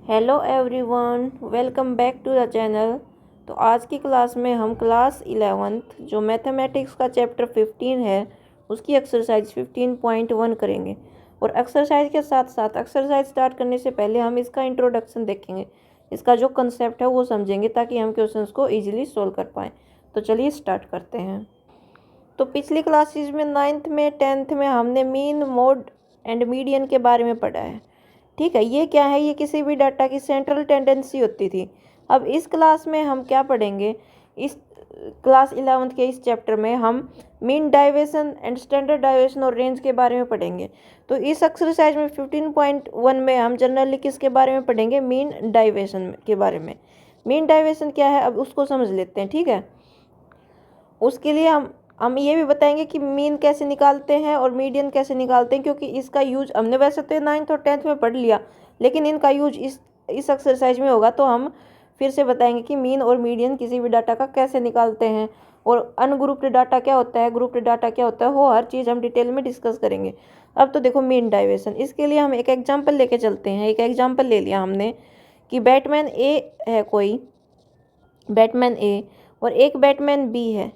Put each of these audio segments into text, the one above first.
Hello everyone, welcome back to the channel. तो आज की क्लास में हम क्लास 11th जो मैथमेटिक्स का चैप्टर 15 है उसकी एक्सरसाइज 15.1 करेंगे। और एक्सरसाइज के साथ साथ एक्सरसाइज स्टार्ट करने से पहले हम इसका इंट्रोडक्शन देखेंगे, इसका जो कंसेप्ट है वो समझेंगे ताकि हम क्वेश्चंस को ईजिली सोल्व कर पाएँ। तो चलिए स्टार्ट करते हैं। तो पिछली क्लासेस में 9th में 10th में हमने मीन, मोड एंड मीडियन के बारे में पढ़ा है। ठीक है, ये क्या है? ये किसी भी डाटा की सेंट्रल टेंडेंसी होती थी। अब इस क्लास में हम क्या पढ़ेंगे? इस क्लास 11th के इस चैप्टर में हम mean deviation and standard deviation और रेंज के बारे में पढ़ेंगे। तो इस एक्सरसाइज में 15.1 में हम जनरली किसके बारे में पढ़ेंगे? मीन डाइवेशन के बारे में। मीन डाइवेशन क्या है, अब उसको समझ लेते हैं। ठीक है, उसके लिए हम ये भी बताएंगे कि मीन कैसे निकालते हैं और मीडियन कैसे निकालते हैं, क्योंकि इसका यूज हमने वैसे तो 9th और 10th में पढ़ लिया, लेकिन इनका यूज इस एक्सरसाइज में होगा। तो हम फिर से बताएंगे कि मीन और मीडियन किसी भी डाटा का कैसे निकालते हैं और अनग्रुप्ड डाटा क्या होता है, ग्रुप्ड डाटा क्या होता है, वो हर चीज़ हम डिटेल में डिस्कस करेंगे। अब तो देखो मीन डाइवेशन, इसके लिए हम एक एग्जाम्पल लेके चलते हैं। एक एग्जाम्पल ले लिया हमने कि बैटमैन ए है, कोई बैटमैन ए और एक बैटमैन बी है।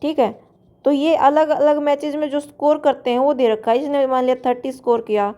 ठीक है, तो ये अलग अलग मैचेस में जो स्कोर करते हैं वो दे रखा है। इसने मान लिया 30 स्कोर किया।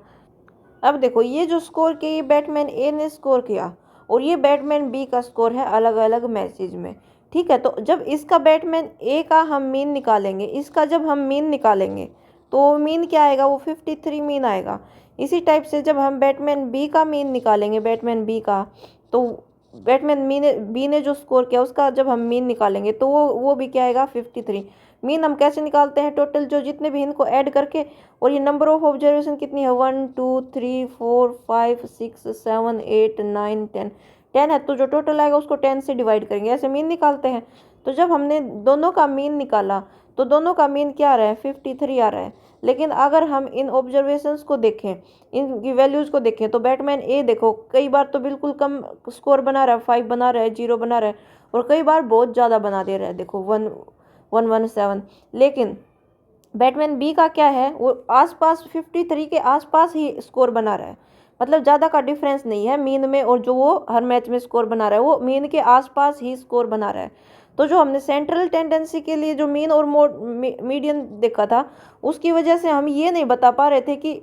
अब देखो, ये जो स्कोर किया ये बैटमैन ए ने स्कोर किया और ये बैटमैन बी का स्कोर है अलग अलग मैचेज में। ठीक है, तो जब इसका बैटमैन ए का हम मीन निकालेंगे, इसका जब हम मीन निकालेंगे तो मीन क्या आएगा? वो 53 मीन आएगा। इसी टाइप से जब हम बैटमैन बी का मीन निकालेंगे, बैटमैन बी का, तो बैटमैन बी ने जो स्कोर किया उसका जब हम मीन निकालेंगे तो वो भी क्या आएगा? 53। मीन हम कैसे निकालते हैं? टोटल जो जितने भी इनको ऐड करके, और ये नंबर ऑफ ऑब्जर्वेशन कितनी है? 1 2 3 4 5 6 7 8 9 10 10 है, तो जो टोटल आएगा उसको 10 से डिवाइड करेंगे, ऐसे मीन निकालते हैं। तो जब हमने दोनों का मीन निकाला तो दोनों का मीन क्या आ रहा है? 53 आ रहा है। लेकिन अगर हम इन ऑब्जर्वेशंस को देखें, इनकी वैल्यूज़ को देखें, तो बैटमैन ए देखो कई बार तो बिल्कुल कम स्कोर बना रहा है, 5 बना रहा है, 0 बना रहा है, और कई बार बहुत ज़्यादा बना दे रहा है, देखो 117। लेकिन बैटमैन बी का क्या है? वो आसपास 53 के आसपास ही स्कोर बना रहा है, मतलब ज़्यादा का डिफरेंस नहीं है मीन में, और जो वो हर मैच में स्कोर बना रहा है वो मीन के आसपास ही स्कोर बना रहा है। तो जो हमने सेंट्रल टेंडेंसी के लिए जो मीन और मीडियन देखा था, उसकी वजह से हम ये नहीं बता पा रहे थे कि,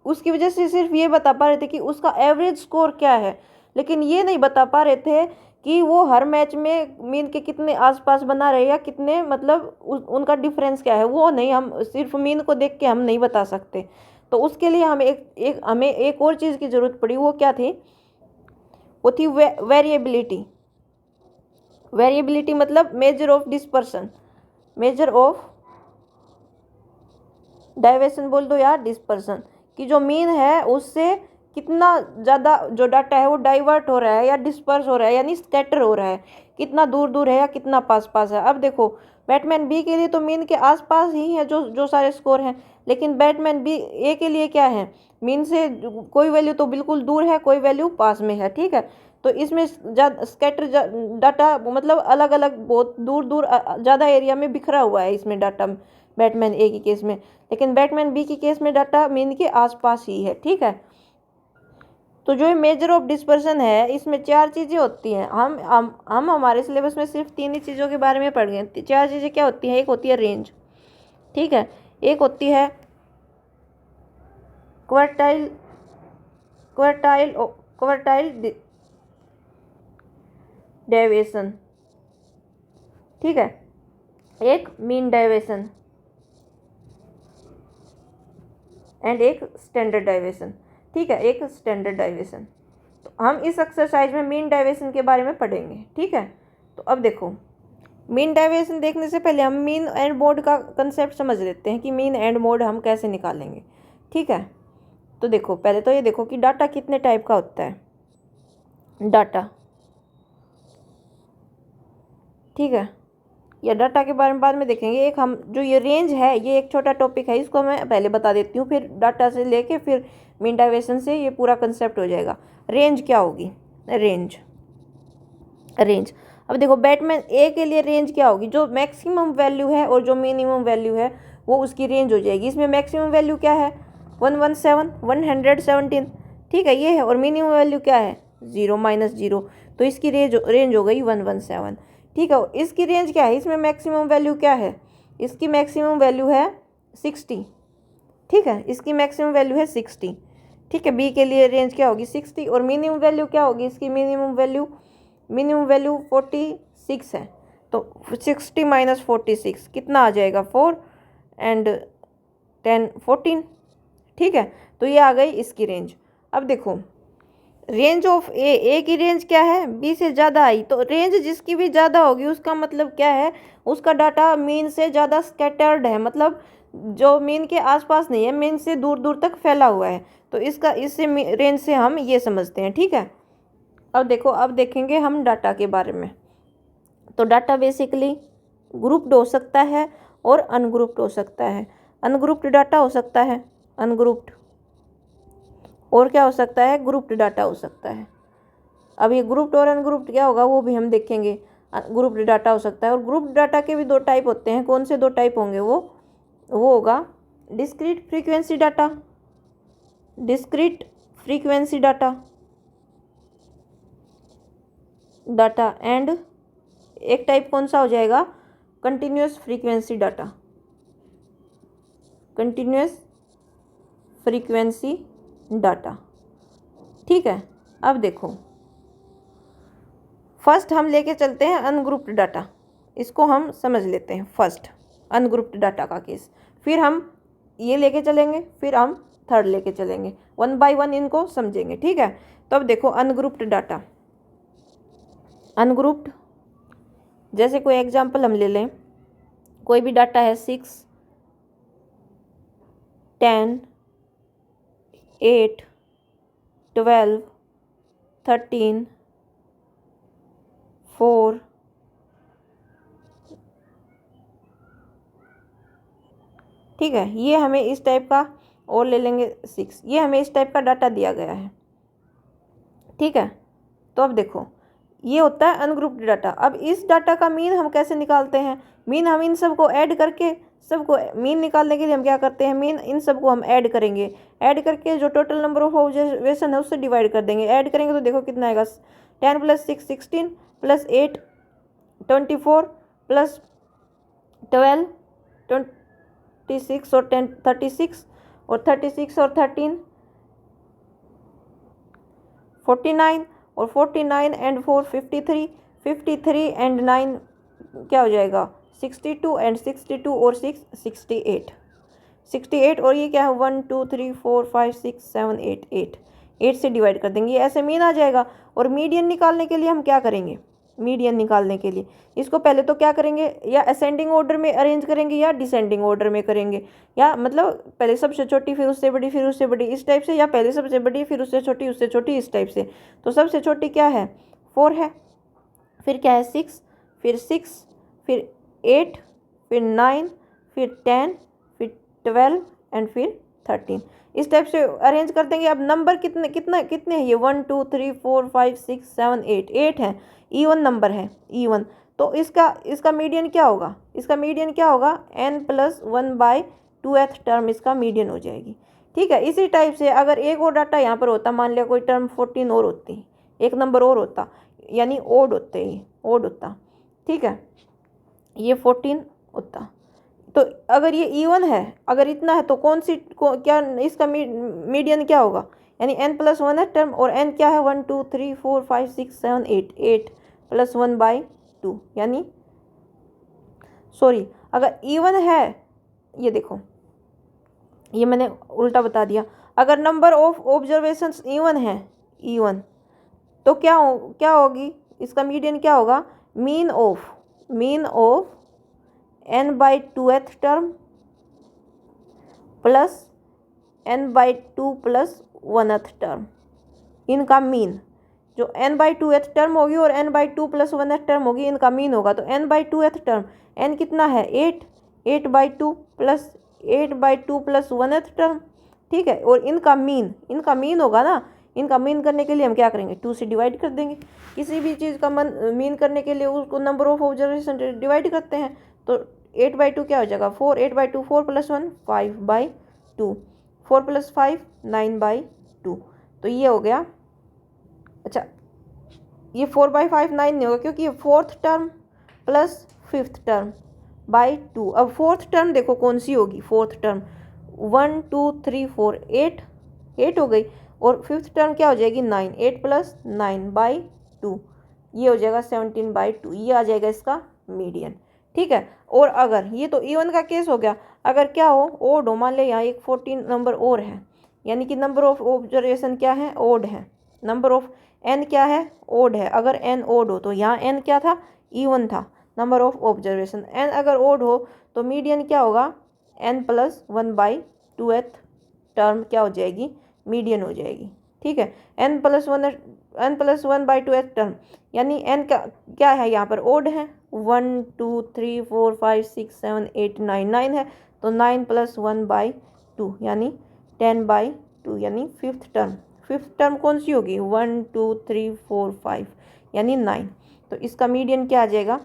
उसकी वजह से सिर्फ ये बता पा रहे थे कि उसका एवरेज स्कोर क्या है, लेकिन ये नहीं बता पा रहे थे कि वो हर मैच में मीन के कितने आसपास बना रहे या कितने, मतलब उनका डिफरेंस क्या है, वो नहीं, हम सिर्फ मीन को देख के हम नहीं बता सकते। तो उसके लिए हमें एक और चीज़ की ज़रूरत पड़ी। वो क्या थी? वो थी वेरिएबिलिटी। वेरिएबिलिटी मतलब measure of dispersion, measure of diversion बोल दो या डिस्पर्सन, कि जो मीन है उससे कितना ज़्यादा जो डाटा है वो डाइवर्ट हो रहा है या डिस्पर्स हो रहा है, यानी स्कैटर हो रहा है, कितना दूर दूर है या कितना पास पास है। अब देखो, बैटमैन बी के लिए तो मीन के आसपास ही है जो जो सारे स्कोर हैं, लेकिन बैटमैन बी ए के लिए क्या है? मीन से कोई वैल्यू तो बिल्कुल दूर है, कोई वैल्यू पास में है। ठीक है, तो इसमें स्कैटर डाटा मतलब अलग अलग बहुत दूर दूर ज़्यादा एरिया में बिखरा हुआ है इसमें डाटा, बैटमैन ए की केस में। लेकिन बैटमैन बी की केस में डाटा मीन के आसपास ही है। ठीक है, तो जो मेजर ऑफ डिस्पर्सन है इसमें 4 चीज़ें होती हैं। हम हमारे सिलेबस में सिर्फ 3 ही चीज़ों के बारे में पढ़ गए। 4 चीज़ें क्या होती हैं? एक होती है रेंज, ठीक है, एक होती है क्वार्टाइल क्वार्टाइल क्वार्टाइल डेविएशन, ठीक है, एक मीन डेविएशन एंड एक स्टैंडर्ड डेविएशन। ठीक है, एक स्टैंडर्ड डेविएशन। तो हम इस एक्सरसाइज में मीन डेविएशन के बारे में पढ़ेंगे। ठीक है, तो अब देखो, मीन डेविएशन देखने से पहले हम मीन एंड मोड का कंसेप्ट समझ लेते हैं कि मीन एंड मोड हम कैसे निकालेंगे। ठीक है, तो देखो, पहले तो ये देखो कि डाटा कितने टाइप का होता है। डाटा, ठीक है, या डाटा के बारे में बाद में देखेंगे। एक हम जो ये रेंज है, ये एक छोटा टॉपिक है, इसको मैं पहले बता देती हूँ, फिर डाटा से लेके फिर मीन डाइवेशन से ये पूरा कंसेप्ट हो जाएगा। रेंज क्या होगी? रेंज रेंज अब देखो, बैटमैन ए के लिए रेंज क्या होगी? जो मैक्सिमम वैल्यू है और जो मिनिमम वैल्यू है वो उसकी रेंज हो जाएगी। इसमें मैक्सिमम वैल्यू क्या है? 117, 117। ठीक है, ये है। और मिनिमम वैल्यू क्या है 0 - 0, तो इसकी रेंज हो गई 117। ठीक है, इसकी रेंज क्या है, इसमें मैक्सिमम वैल्यू क्या है, इसकी मैक्सिमम वैल्यू है 60। ठीक है, इसकी मैक्सिमम वैल्यू है 60। ठीक है, बी के लिए रेंज क्या होगी 60, और मिनिमम वैल्यू क्या होगी इसकी, मिनिमम वैल्यू 46 है। तो 60 - 46 कितना आ जाएगा 4 एंड 10 14। ठीक है, तो ये आ गई इसकी रेंज। अब देखो रेंज ऑफ ए की रेंज क्या है, बी से ज़्यादा आई, तो रेंज जिसकी भी ज़्यादा होगी उसका मतलब क्या है, उसका डाटा मीन से ज़्यादा स्कैटर्ड है, मतलब जो मीन के आसपास नहीं है, मीन से दूर दूर तक फैला हुआ है। तो इससे रेंज से हम ये समझते हैं। ठीक है, अब देखो, अब देखेंगे हम डाटा के बारे में। तो डाटा बेसिकली ग्रुप्ड हो सकता है और अनग्रुप्ड हो सकता है। अनग्रुप्ड डाटा हो सकता है, अनग्रुप्ड, और क्या हो सकता है, ग्रुप्ड डाटा हो सकता है। अब ये ग्रुप्ड और अनग्रुप्ड क्या होगा वो भी हम देखेंगे। ग्रुप्ड डाटा हो सकता है, और ग्रुप्ड डाटा के भी दो टाइप होते हैं। कौन से दो टाइप होंगे, वो होगा discrete frequency data, discrete frequency data and एक टाइप कौन सा हो जाएगा, continuous frequency data, continuous frequency data. ठीक है, अब देखो फर्स्ट हम लेके चलते हैं अनग्रुप्ड डाटा, इसको हम समझ लेते हैं फर्स्ट अनग्रुप्ड डाटा का केस, फिर हम ये लेके चलेंगे, फिर हम थर्ड लेके चलेंगे, 1 बाय 1 इनको समझेंगे। ठीक है, तो अब देखो अनग्रुप्ड डाटा, अनग्रुप्ड जैसे कोई एग्जांपल हम ले लें, कोई भी डाटा है 6 10 8 12 13 4 ठीक है, ये हमें इस टाइप का, और ले लेंगे 6, ये हमें इस टाइप का डाटा दिया गया है। ठीक है, तो अब देखो ये होता है अनग्रुप्ड डाटा। अब इस डाटा का मीन हम कैसे निकालते हैं, मीन हम इन सबको ऐड करके, सबको मीन निकालने के लिए हम क्या करते हैं, मीन इन सबको हम ऐड करेंगे, ऐड करके जो टोटल नंबर ऑफ ऑब्जर्वेशन है उससे डिवाइड कर देंगे। ऐड करेंगे तो देखो कितना आएगा, 10 + 6 16 + 8 24 + 12 26 और 10 36 और 36 और 13 49 और 49 एंड 4 53 53 एंड 9 क्या हो जाएगा 62 एंड 62 और 6 68 68 और ये क्या है 1 2 3 4 5 6 7 8 8 से डिवाइड कर देंगे, ऐसे मीन आ जाएगा। और मीडियन निकालने के लिए हम क्या करेंगे, मीडियन निकालने के लिए इसको पहले तो क्या करेंगे, या असेंडिंग ऑर्डर में अरेंज करेंगे या डिसेंडिंग ऑर्डर में करेंगे, या मतलब पहले सबसे छोटी फिर उससे बड़ी फिर उससे बड़ी इस टाइप से, या पहले सबसे बड़ी फिर उससे छोटी इस टाइप से। तो सबसे छोटी क्या है 4 है, फिर क्या है 6, फिर 6, फिर 8, फिर 9, फिर 10, फिर 12 एंड फिर 13, इस टाइप से अरेंज कर देंगे। अब नंबर कितने हैं ये 1 2 3 4 5 6 7 8 है, ईवन नंबर है, ईवन। तो इसका मीडियन क्या होगा, इसका मीडियन क्या होगा n+1/2th टर्म इसका मीडियन हो जाएगी। ठीक है, इसी टाइप से अगर एक और डाटा यहाँ पर होता, मान लिया कोई टर्म 14 और होती, एक नंबर और होता, यानी ओड होते, ये ओड होता। ठीक है, ये 14 होता, तो अगर ये ईवन है, अगर इतना है तो क्या इसका मीडियन क्या होगा, यानी n+1 है टर्म, और n क्या है 1 2 3 4 5 6 7 8 +1/2, यानी सॉरी अगर ईवन है, ये देखो ये मैंने उल्टा बता दिया, अगर नंबर ऑफ ऑब्जर्वेशंस ईवन है, ईवन, तो क्या होगी इसका मीडियन क्या होगा, mean of n/2th term plus n/2 + 1th term, इनका मीन जो n/2th टर्म होगी और n/2 + 1th टर्म होगी, इनका मीन होगा। तो n/2th टर्म n कितना है 8/2 + 8/2 + 1th टर्म। ठीक है, और इनका मीन होगा ना, इनका मीन करने के लिए हम क्या करेंगे 2 से डिवाइड कर देंगे। किसी भी चीज़ का मीन करने के लिए उसको नंबर ऑफ ऑब्जर्वेशन डिवाइड करते हैं, तो 8/2 क्या हो जाएगा 4, 8/2 4 + 1 5/2, 4 + 5 9/2, तो ये हो गया। अच्छा, ये 4/5 9 नहीं होगा क्योंकि ये fourth term plus fifth term by 2। अब फोर्थ टर्म देखो कौन सी होगी, फोर्थ टर्म 1 2 3 4 8 हो गई, और फिफ्थ टर्म क्या हो जाएगी 9, 8 + 9/2, ये हो जाएगा 17/2, ये आ जाएगा इसका मीडियन। ठीक है, और अगर ये तो इवन का केस हो गया, अगर क्या हो ओड हो, मान ले यहाँ एक 14 नंबर और है, यानी कि नंबर ऑफ ऑब्जर्वेशन क्या है, ओड है, नंबर ऑफ एन क्या है, ओड है। अगर एन ओड हो तो यहाँ एन क्या था, इवन था, नंबर ऑफ ऑब्जर्वेशन। एन अगर ओड हो तो मीडियन क्या होगा, n + 1/2th टर्म क्या हो जाएगी, मीडियन हो जाएगी। ठीक है, n + 1/2th टर्म, यानी n का क्या है यहाँ पर, ओड है, 1 2 3 4 5 6 7 8 9 9 है, तो 9 + 1/2 यानी 10/2, यानी फिफ्थ टर्म। फिफ्थ टर्म कौन सी होगी, 1 2 3 4 5 यानी 9, तो इसका मीडियन क्या आ जाएगा,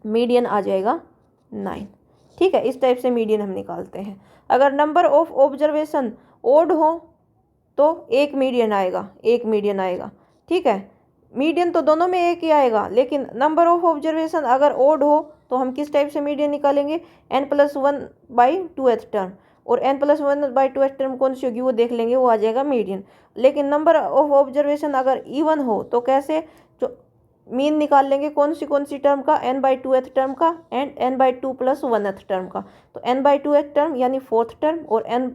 मीडियन आ जाएगा 9। ठीक है, इस टाइप से मीडियन हम निकालते हैं। अगर नंबर ऑफ ऑब्जर्वेशन ओड हो तो एक मीडियन आएगा, एक मीडियन आएगा। ठीक है, मीडियन तो दोनों में एक ही आएगा, लेकिन नंबर ऑफ ऑब्जर्वेशन अगर ओड हो तो हम किस टाइप से मीडियन निकालेंगे, n + 1/2th टर्म, और n + 1/2th टर्म कौन सी होगी वो देख लेंगे, वो आ जाएगा मीडियन। लेकिन नंबर ऑफ ऑब्जर्वेशन अगर इवन हो तो कैसे, जो मीन निकाल लेंगे कौन सी टर्म का, n/2th टर्म का एंड n/2 + 1th टर्म का। तो n/2th टर्म यानी फोर्थ टर्म, और n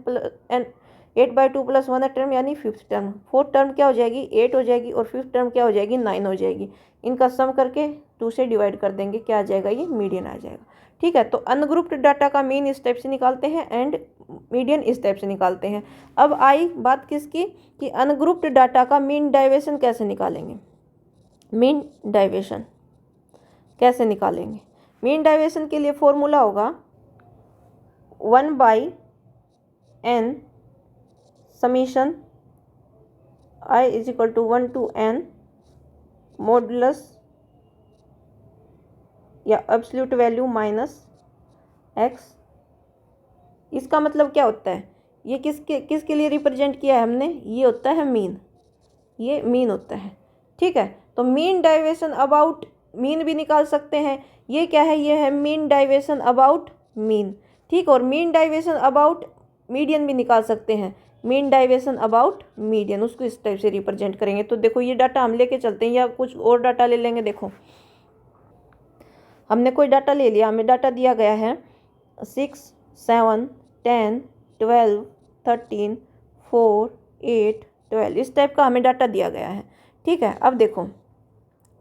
8/2 + 1th टर्म यानी फिफ्थ टर्म। फोर्थ टर्म क्या हो जाएगी, 8 हो जाएगी, और फिफ्थ टर्म क्या हो जाएगी, 9 हो जाएगी। इनका सम करके 2 से डिवाइड कर देंगे, क्या आ जाएगा, ये मीडियन आ जाएगा। ठीक है, तो अनग्रुप्ड डाटा का मीन इस टाइप से निकालते हैं एंड मीडियन इस टाइप से निकालते हैं। अब आई बात किसकी, कि अनग्रुप्ड डाटा का मीन डाइवेशन कैसे निकालेंगे। मीन डाइवेशन कैसे निकालेंगे, मीन डाइवेशन के लिए फॉर्मूला होगा 1/n summation i = 1 to n modulus या एब्सोल्यूट वैल्यू माइनस x। इसका मतलब क्या होता है, ये किसके लिए रिप्रेजेंट किया है हमने, ये होता है मीन, ये मीन होता है। ठीक है, तो मीन डाइवेशन अबाउट मीन भी निकाल सकते हैं, ये क्या है, ये है मीन डाइवेशन अबाउट मीन। ठीक, और मीन डाइवेशन अबाउट मीडियन भी निकाल सकते हैं, मीन डाइवेशन अबाउट मीडियन, उसको इस टाइप से रिप्रेजेंट करेंगे। तो देखो ये डाटा हम लेके चलते हैं, या कुछ और डाटा ले लेंगे। देखो हमने कोई डाटा ले लिया, हमें डाटा दिया गया है 6 7 10 12 13 4 8 12, इस टाइप का हमें डाटा दिया गया है। ठीक है, अब देखो,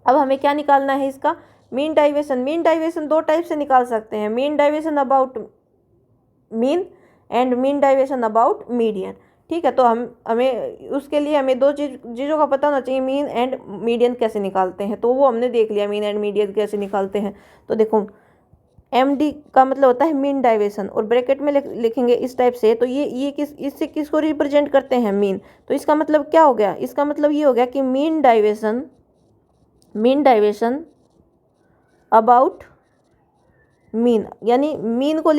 अब हमें क्या निकालना है, इसका मीन डाइवेशन। मीन डाइवेशन दो टाइप से निकाल सकते हैं, mean deviation about mean and mean deviation about median. ठीक है, तो हमें उसके लिए हमें दो चीज़ों का पता होना चाहिए, मीन एंड मीडियन कैसे निकालते हैं, तो वो हमने देख लिया मीन एंड मीडियन कैसे निकालते हैं। तो देखो MD का मतलब होता है मीन डाइवेशन, और ब्रैकेट में लिखेंगे इस टाइप से, तो ये इससे किसको रिप्रेजेंट करते हैं, मीन। तो इसका मतलब क्या हो गया, इसका मतलब ये हो गया कि मीन डाइवेशन अबाउट मीन, यानी मीन को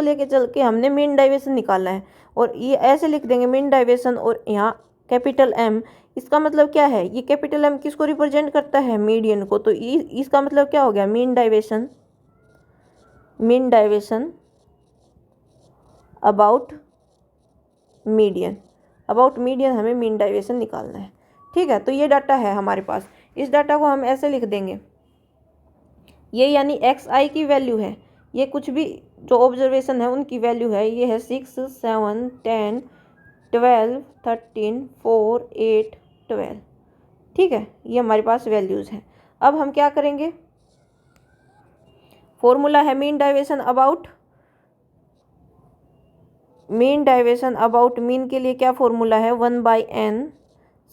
लेके चल के हमने मीन डाइवेशन निकालना है। और ये ऐसे लिख देंगे मीन डाइवेशन, और यहाँ कैपिटल M, इसका मतलब क्या है, ये कैपिटल M किसको रिप्रेजेंट करता है, मीडियन को। तो इसका मतलब क्या हो गया, मीन डाइवेशन अबाउट मीडियन हमें मीन डाइवेशन निकालना है। ठीक है, तो ये डाटा है हमारे पास, इस डाटा को हम ऐसे लिख देंगे, ये यानी XI की वैल्यू है, ये कुछ भी जो ऑब्जर्वेशन है उनकी वैल्यू है, ये है 6 7 10 12 13 4 8 12। ठीक है, ये हमारे पास वैल्यूज़ हैं। अब हम क्या करेंगे, फॉर्मूला है मीन डाइवेशन अबाउट मीन के लिए क्या फॉर्मूला है, 1/n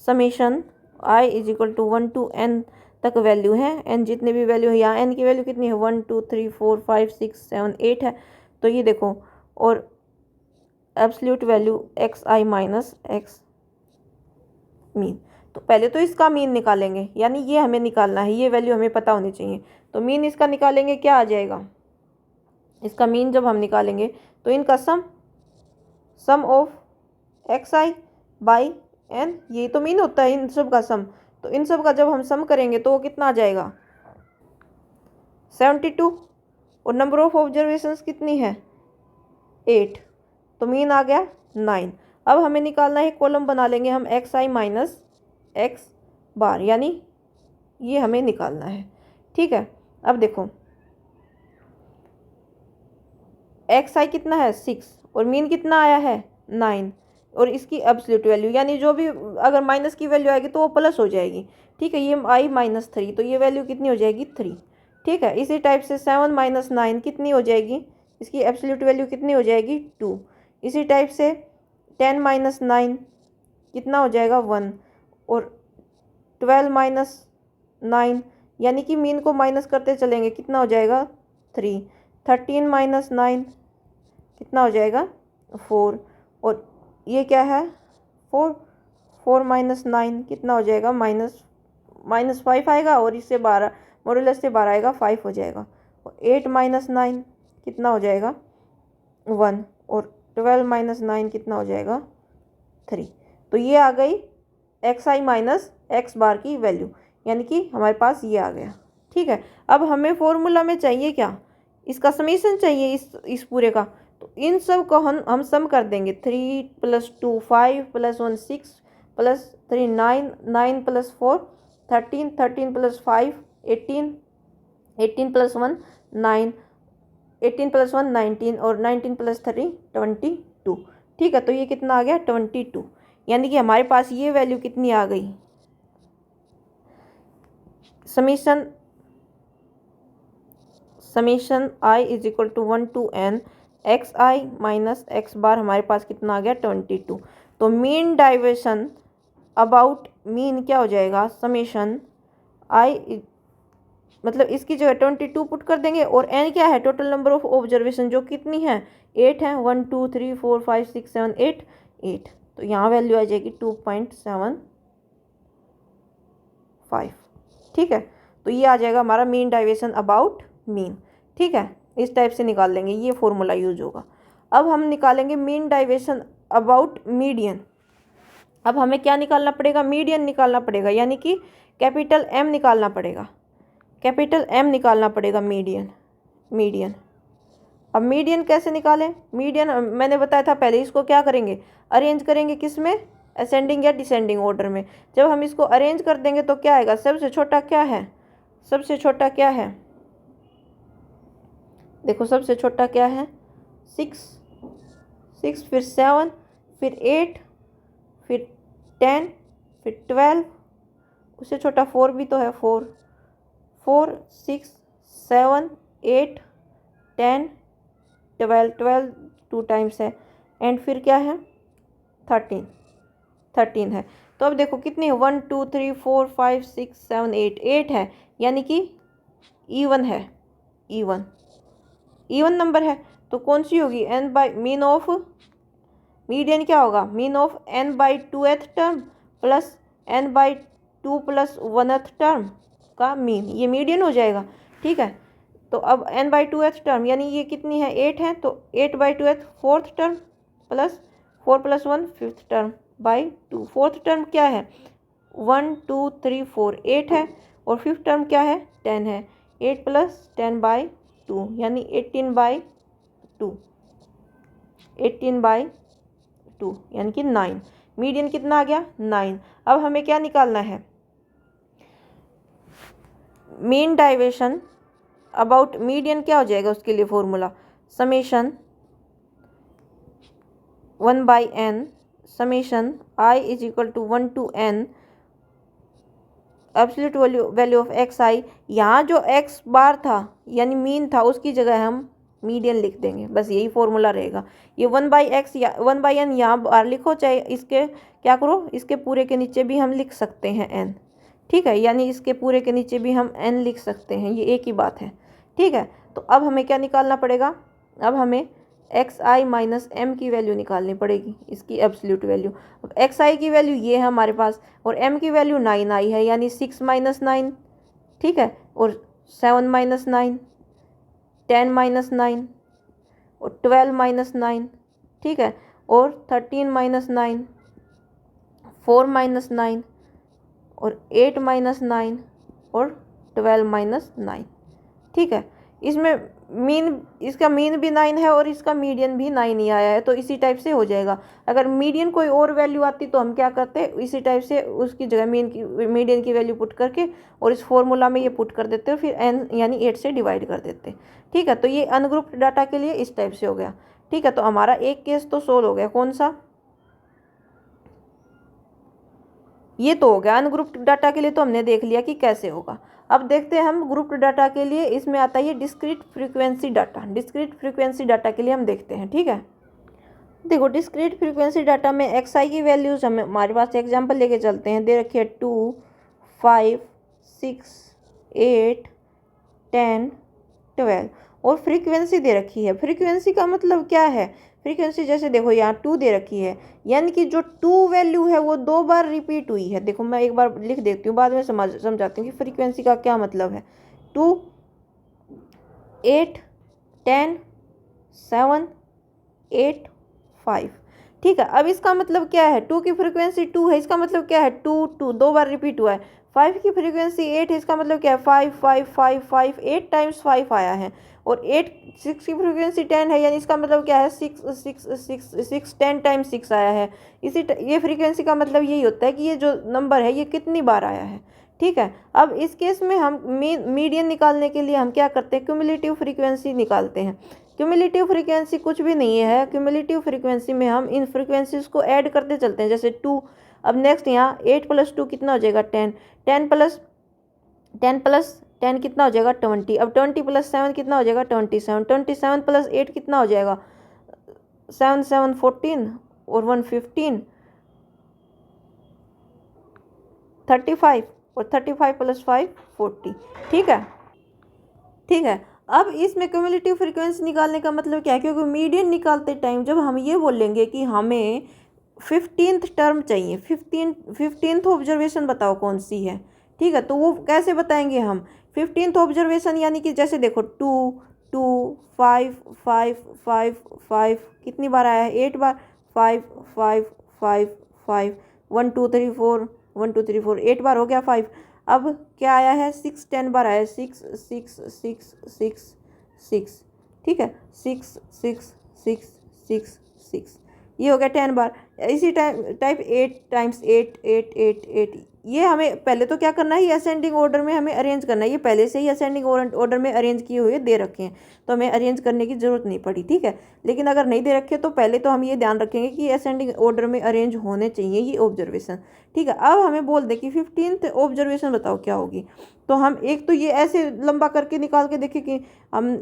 summation i = 1 to n तक वैल्यू है, n जितने भी वैल्यू है, यहाँ n की वैल्यू कितनी है, 1 2 3 4 5 6 7 8 है। तो ये देखो, और absolute value XI minus x mean. तो पहले तो इसका मीन निकालेंगे, यानी ये हमें निकालना है, ये वैल्यू हमें पता होनी चाहिए। तो मीन इसका निकालेंगे, क्या आ जाएगा, इसका मीन जब हम निकालेंगे तो इनका सम ऑफ XI बाई n, यही तो मीन होता है इन सब का सम। तो इन सब का जब हम सम करेंगे तो वो कितना आ जाएगा 72। और नंबर ऑफ ऑब्जर्वेशंस कितनी है 8, तो मीन आ गया 9। अब हमें निकालना है, कॉलम बना लेंगे हम xi माइनस एक्स बार, यानी ये हमें निकालना है। ठीक है, अब देखो xi कितना है 6 और मीन कितना आया है 9, और इसकी एब्सोल्यूट वैल्यू यानी जो भी अगर माइनस की वैल्यू आएगी तो वो प्लस हो जाएगी। ठीक है, ये i माइनस 3, तो ये वैल्यू कितनी हो जाएगी 3। ठीक है, इसी टाइप से 7 माइनस 9 कितनी हो जाएगी, इसकी एब्सोल्यूट वैल्यू कितनी हो जाएगी 2। इसी टाइप से 10 माइनस 9 कितना हो जाएगा 1, और 12 माइनस 9 यानी कि मीन को माइनस करते चलेंगे कितना हो जाएगा 3। 13 माइनस 9 कितना हो जाएगा 4, और ये क्या है 4। 4 माइनस 9 कितना हो जाएगा -5 आएगा, और इससे 12 मॉडुलस से 12 आएगा 5 हो जाएगा। और 8 माइनस 9 कितना हो जाएगा 1, और 12 माइनस 9 कितना हो जाएगा 3। तो ये आ गई xi माइनस एक्स बार की वैल्यू, यानी कि हमारे पास ये आ गया। ठीक है, अब हमें फॉर्मूला में चाहिए क्या, इसका समीशन चाहिए इस पूरे का। तो इन सब को हम सम कर देंगे। 3 + 2 5 + 1 6 + 3 9 9 + 4 13 13 + 5 18 18 + 1 9 18 + 1 19 और 19 + 3 22। ठीक है, तो ये कितना आ गया 22, यानी कि हमारे पास ये वैल्यू कितनी आ गई summation i is equal to 1 to n xi minus x bar, हमारे पास कितना आ गया 22। तो मीन डाइवर्शन अबाउट मीन क्या हो जाएगा समीशन i, मतलब इसकी जगह 22 पुट कर देंगे, और n क्या है टोटल नंबर ऑफ ऑब्जर्वेशन जो कितनी है 8 है, 1 2 3 4 5 6 7 8 8। तो यहाँ वैल्यू आ जाएगी 2.75। ठीक है, तो ये आ जाएगा हमारा मीन डाइवर्शन अबाउट मीन। ठीक है, इस टाइप से निकाल लेंगे, ये फॉर्मूला यूज होगा। अब हम निकालेंगे मीन डाइवर्शन अबाउट मीडियन। अब हमें क्या निकालना पड़ेगा मीडियन निकालना पड़ेगा, यानी कि कैपिटल M निकालना पड़ेगा, कैपिटल M निकालना पड़ेगा मीडियन। अब मीडियन कैसे निकालें, मीडियन मैंने बताया था पहले, इसको क्या करेंगे अरेंज करेंगे किस में असेंडिंग या डिसेंडिंग ऑर्डर में। जब हम इसको अरेंज कर देंगे तो क्या आएगा, सबसे छोटा क्या है, सबसे छोटा क्या है, देखो सबसे छोटा क्या है 6 फिर 7 फिर 8 फिर 10 फिर 12, उससे छोटा 4 भी तो है 4 6 7 8 10 12 2 टाइम्स है, एंड फिर क्या है 13 है। तो अब देखो कितनी है 1 2 3 4 5 6 7 8 है, यानी कि इवन है, इवन नंबर है। तो कौन सी होगी n by mean of median क्या होगा mean of n/2th term plus n/2 + 1th term का मीन, ये मीडियन हो जाएगा। ठीक है, तो अब n/2th टर्म यानी ये कितनी है 8 है, तो 8/2th 4th term plus 4 + 1 5th term by 2। 4th term क्या है 1 2 3 4 8 है, और 5th टर्म क्या है 10 है, 8 + 10/2 यानी 18/2 यानी कि 9। मीडियन कितना आ गया 9। अब हमें क्या निकालना है मीन डाइवर्शन अबाउट मीडियन, क्या हो जाएगा उसके लिए formula summation 1/n summation i is equal to 1 to n absolute value of xi। यहाँ जो x बार था यानी मीन था उसकी जगह हम मीडियन लिख देंगे, बस यही फॉर्मूला रहेगा। ये 1/x या 1/n यहाँ बार लिखो, चाहे इसके क्या करो इसके पूरे के नीचे भी हम लिख सकते हैं n। ठीक है, यानी इसके पूरे के नीचे भी हम n लिख सकते हैं, ये एक ही बात है। ठीक है, तो अब हमें क्या निकालना पड़ेगा, अब हमें xi माइनस m की वैल्यू निकालनी पड़ेगी, इसकी एब्सोल्यूट वैल्यू। अब xi की वैल्यू ये है हमारे पास, और m की वैल्यू 9 आई है, यानी 6 - 9। ठीक है, और 7 - 9 10 - 9 और 12 - 9। ठीक है, और 13 - 9 4 माइनस 9 और 8 माइनस 9 और 12 माइनस 9। ठीक है, इसमें मीन, इसका मीन भी 9 है और इसका मीडियन भी 9 ही आया है, तो इसी टाइप से हो जाएगा। अगर मीडियन कोई और वैल्यू आती तो हम क्या करते, इसी टाइप से उसकी जगह मीडियन की वैल्यू पुट करके और इस फॉर्मूला में ये पुट कर देते और फिर n यानी 8 से डिवाइड कर देते। ठीक है, तो ये अनग्रुप्ड डाटा के लिए इस टाइप से हो गया। ठीक है, तो हमारा एक केस तो सोल्व हो गया। कौन सा? ये तो हो गया अनग्रुप्ड डाटा के लिए, तो हमने देख लिया कि कैसे होगा। अब देखते हैं हम ग्रुप्ड डाटा के लिए, इसमें आता है discrete frequency data. Discrete frequency data के लिए हम देखते हैं। ठीक है, देखो डिस्क्रीट फ्रीक्वेंसी डाटा में एक्स की वैल्यूज हमें, हमारे पास एग्जांपल लेके चलते हैं। दे रखी है 2, 5, 6, 8, 10, 12 और फ्रीक्वेंसी दे रखी है। फ्रीक्वेंसी का मतलब क्या है? फ्रीक्वेंसी जैसे देखो यहाँ 2 दे रखी है, यानी कि जो 2 वैल्यू है वो 2 बार रिपीट हुई है। देखो मैं एक बार लिख देती हूँ, बाद में समझाती हूँ कि फ्रीक्वेंसी का क्या मतलब है। 2, 8, 10, 7, 8, 5। ठीक है, अब इसका मतलब क्या है? 2 की फ्रीक्वेंसी 2 है, इसका मतलब क्या है? 2 2 2 बार रिपीट हुआ है। 5 की फ्रीक्वेंसी 8 है, इसका मतलब क्या है? 5 5 5 5 8 टाइम्स 5 आया है। और 6 की फ्रीक्वेंसी 10 है, यानी इसका मतलब क्या है? 6 10 टाइम्स 6 आया है। ये फ्रीक्वेंसी का मतलब यही होता है कि ये जो नंबर है ये कितनी बार आया है। ठीक है, अब इस केस में हम मीडियन निकालने के लिए हम क्या करते हैं? क्यूमुलेटिव फ्रीक्वेंसी निकालते हैं। क्यूमुलेटिव फ्रीक्वेंसी कुछ भी नहीं है। क्यूमुलेटिव फ्रीक्वेंसी में हम इन फ्रीक्वेंसीज को ऐड करते चलते हैं, जैसे 2। अब नेक्स्ट यहाँ 8 + 2 कितना हो जाएगा? 10। 10 + 10 कितना हो जाएगा? 20। अब 20 + 7 कितना हो जाएगा? 27। 27 + 8 कितना हो जाएगा? 7 7 14 और 1 15, 35 और 35 + 5 40। ठीक है, ठीक है। अब इसमें क्यूमुलेटिव फ्रीक्वेंसी निकालने का मतलब क्या है? क्योंकि मीडियन निकालते टाइम जब हम ये बोलेंगे कि हमें 15th टर्म चाहिए, 15th ऑब्जर्वेशन बताओ कौन सी है। ठीक है, तो वो कैसे बताएंगे हम? 15th ऑब्जर्वेशन यानी कि जैसे देखो 2 2 5 5 5 5 कितनी बार आया है? 8 बार। 5 5 5 5 1 2 3 4 1 2 3 4 8 बार हो गया 5। अब क्या आया है? 6 10 बार आया है। 6 6 6 6 6। ठीक है, 6 6 6 6 6 ये हो गया 10 बार। इसी टाइप 8 टाइम्स 8 8 8 8। ये हमें पहले तो क्या करना है? ये असेंडिंग ऑर्डर में हमें अरेंज करना है। ये पहले से ही असेंडिंग ऑर्डर में अरेंज किए हुए दे रखे हैं, तो हमें अरेंज करने की ज़रूरत नहीं पड़ी। ठीक है, लेकिन अगर नहीं दे रखे तो पहले तो हम ये ध्यान रखेंगे कि असेंडिंग ऑर्डर में अरेंज होने चाहिए ये ऑब्जर्वेशन। ठीक है, अब हमें बोल दे कि 15th ऑब्जर्वेशन बताओ क्या होगी। तो हम एक तो ये ऐसे लंबा करके निकाल के देखें कि हम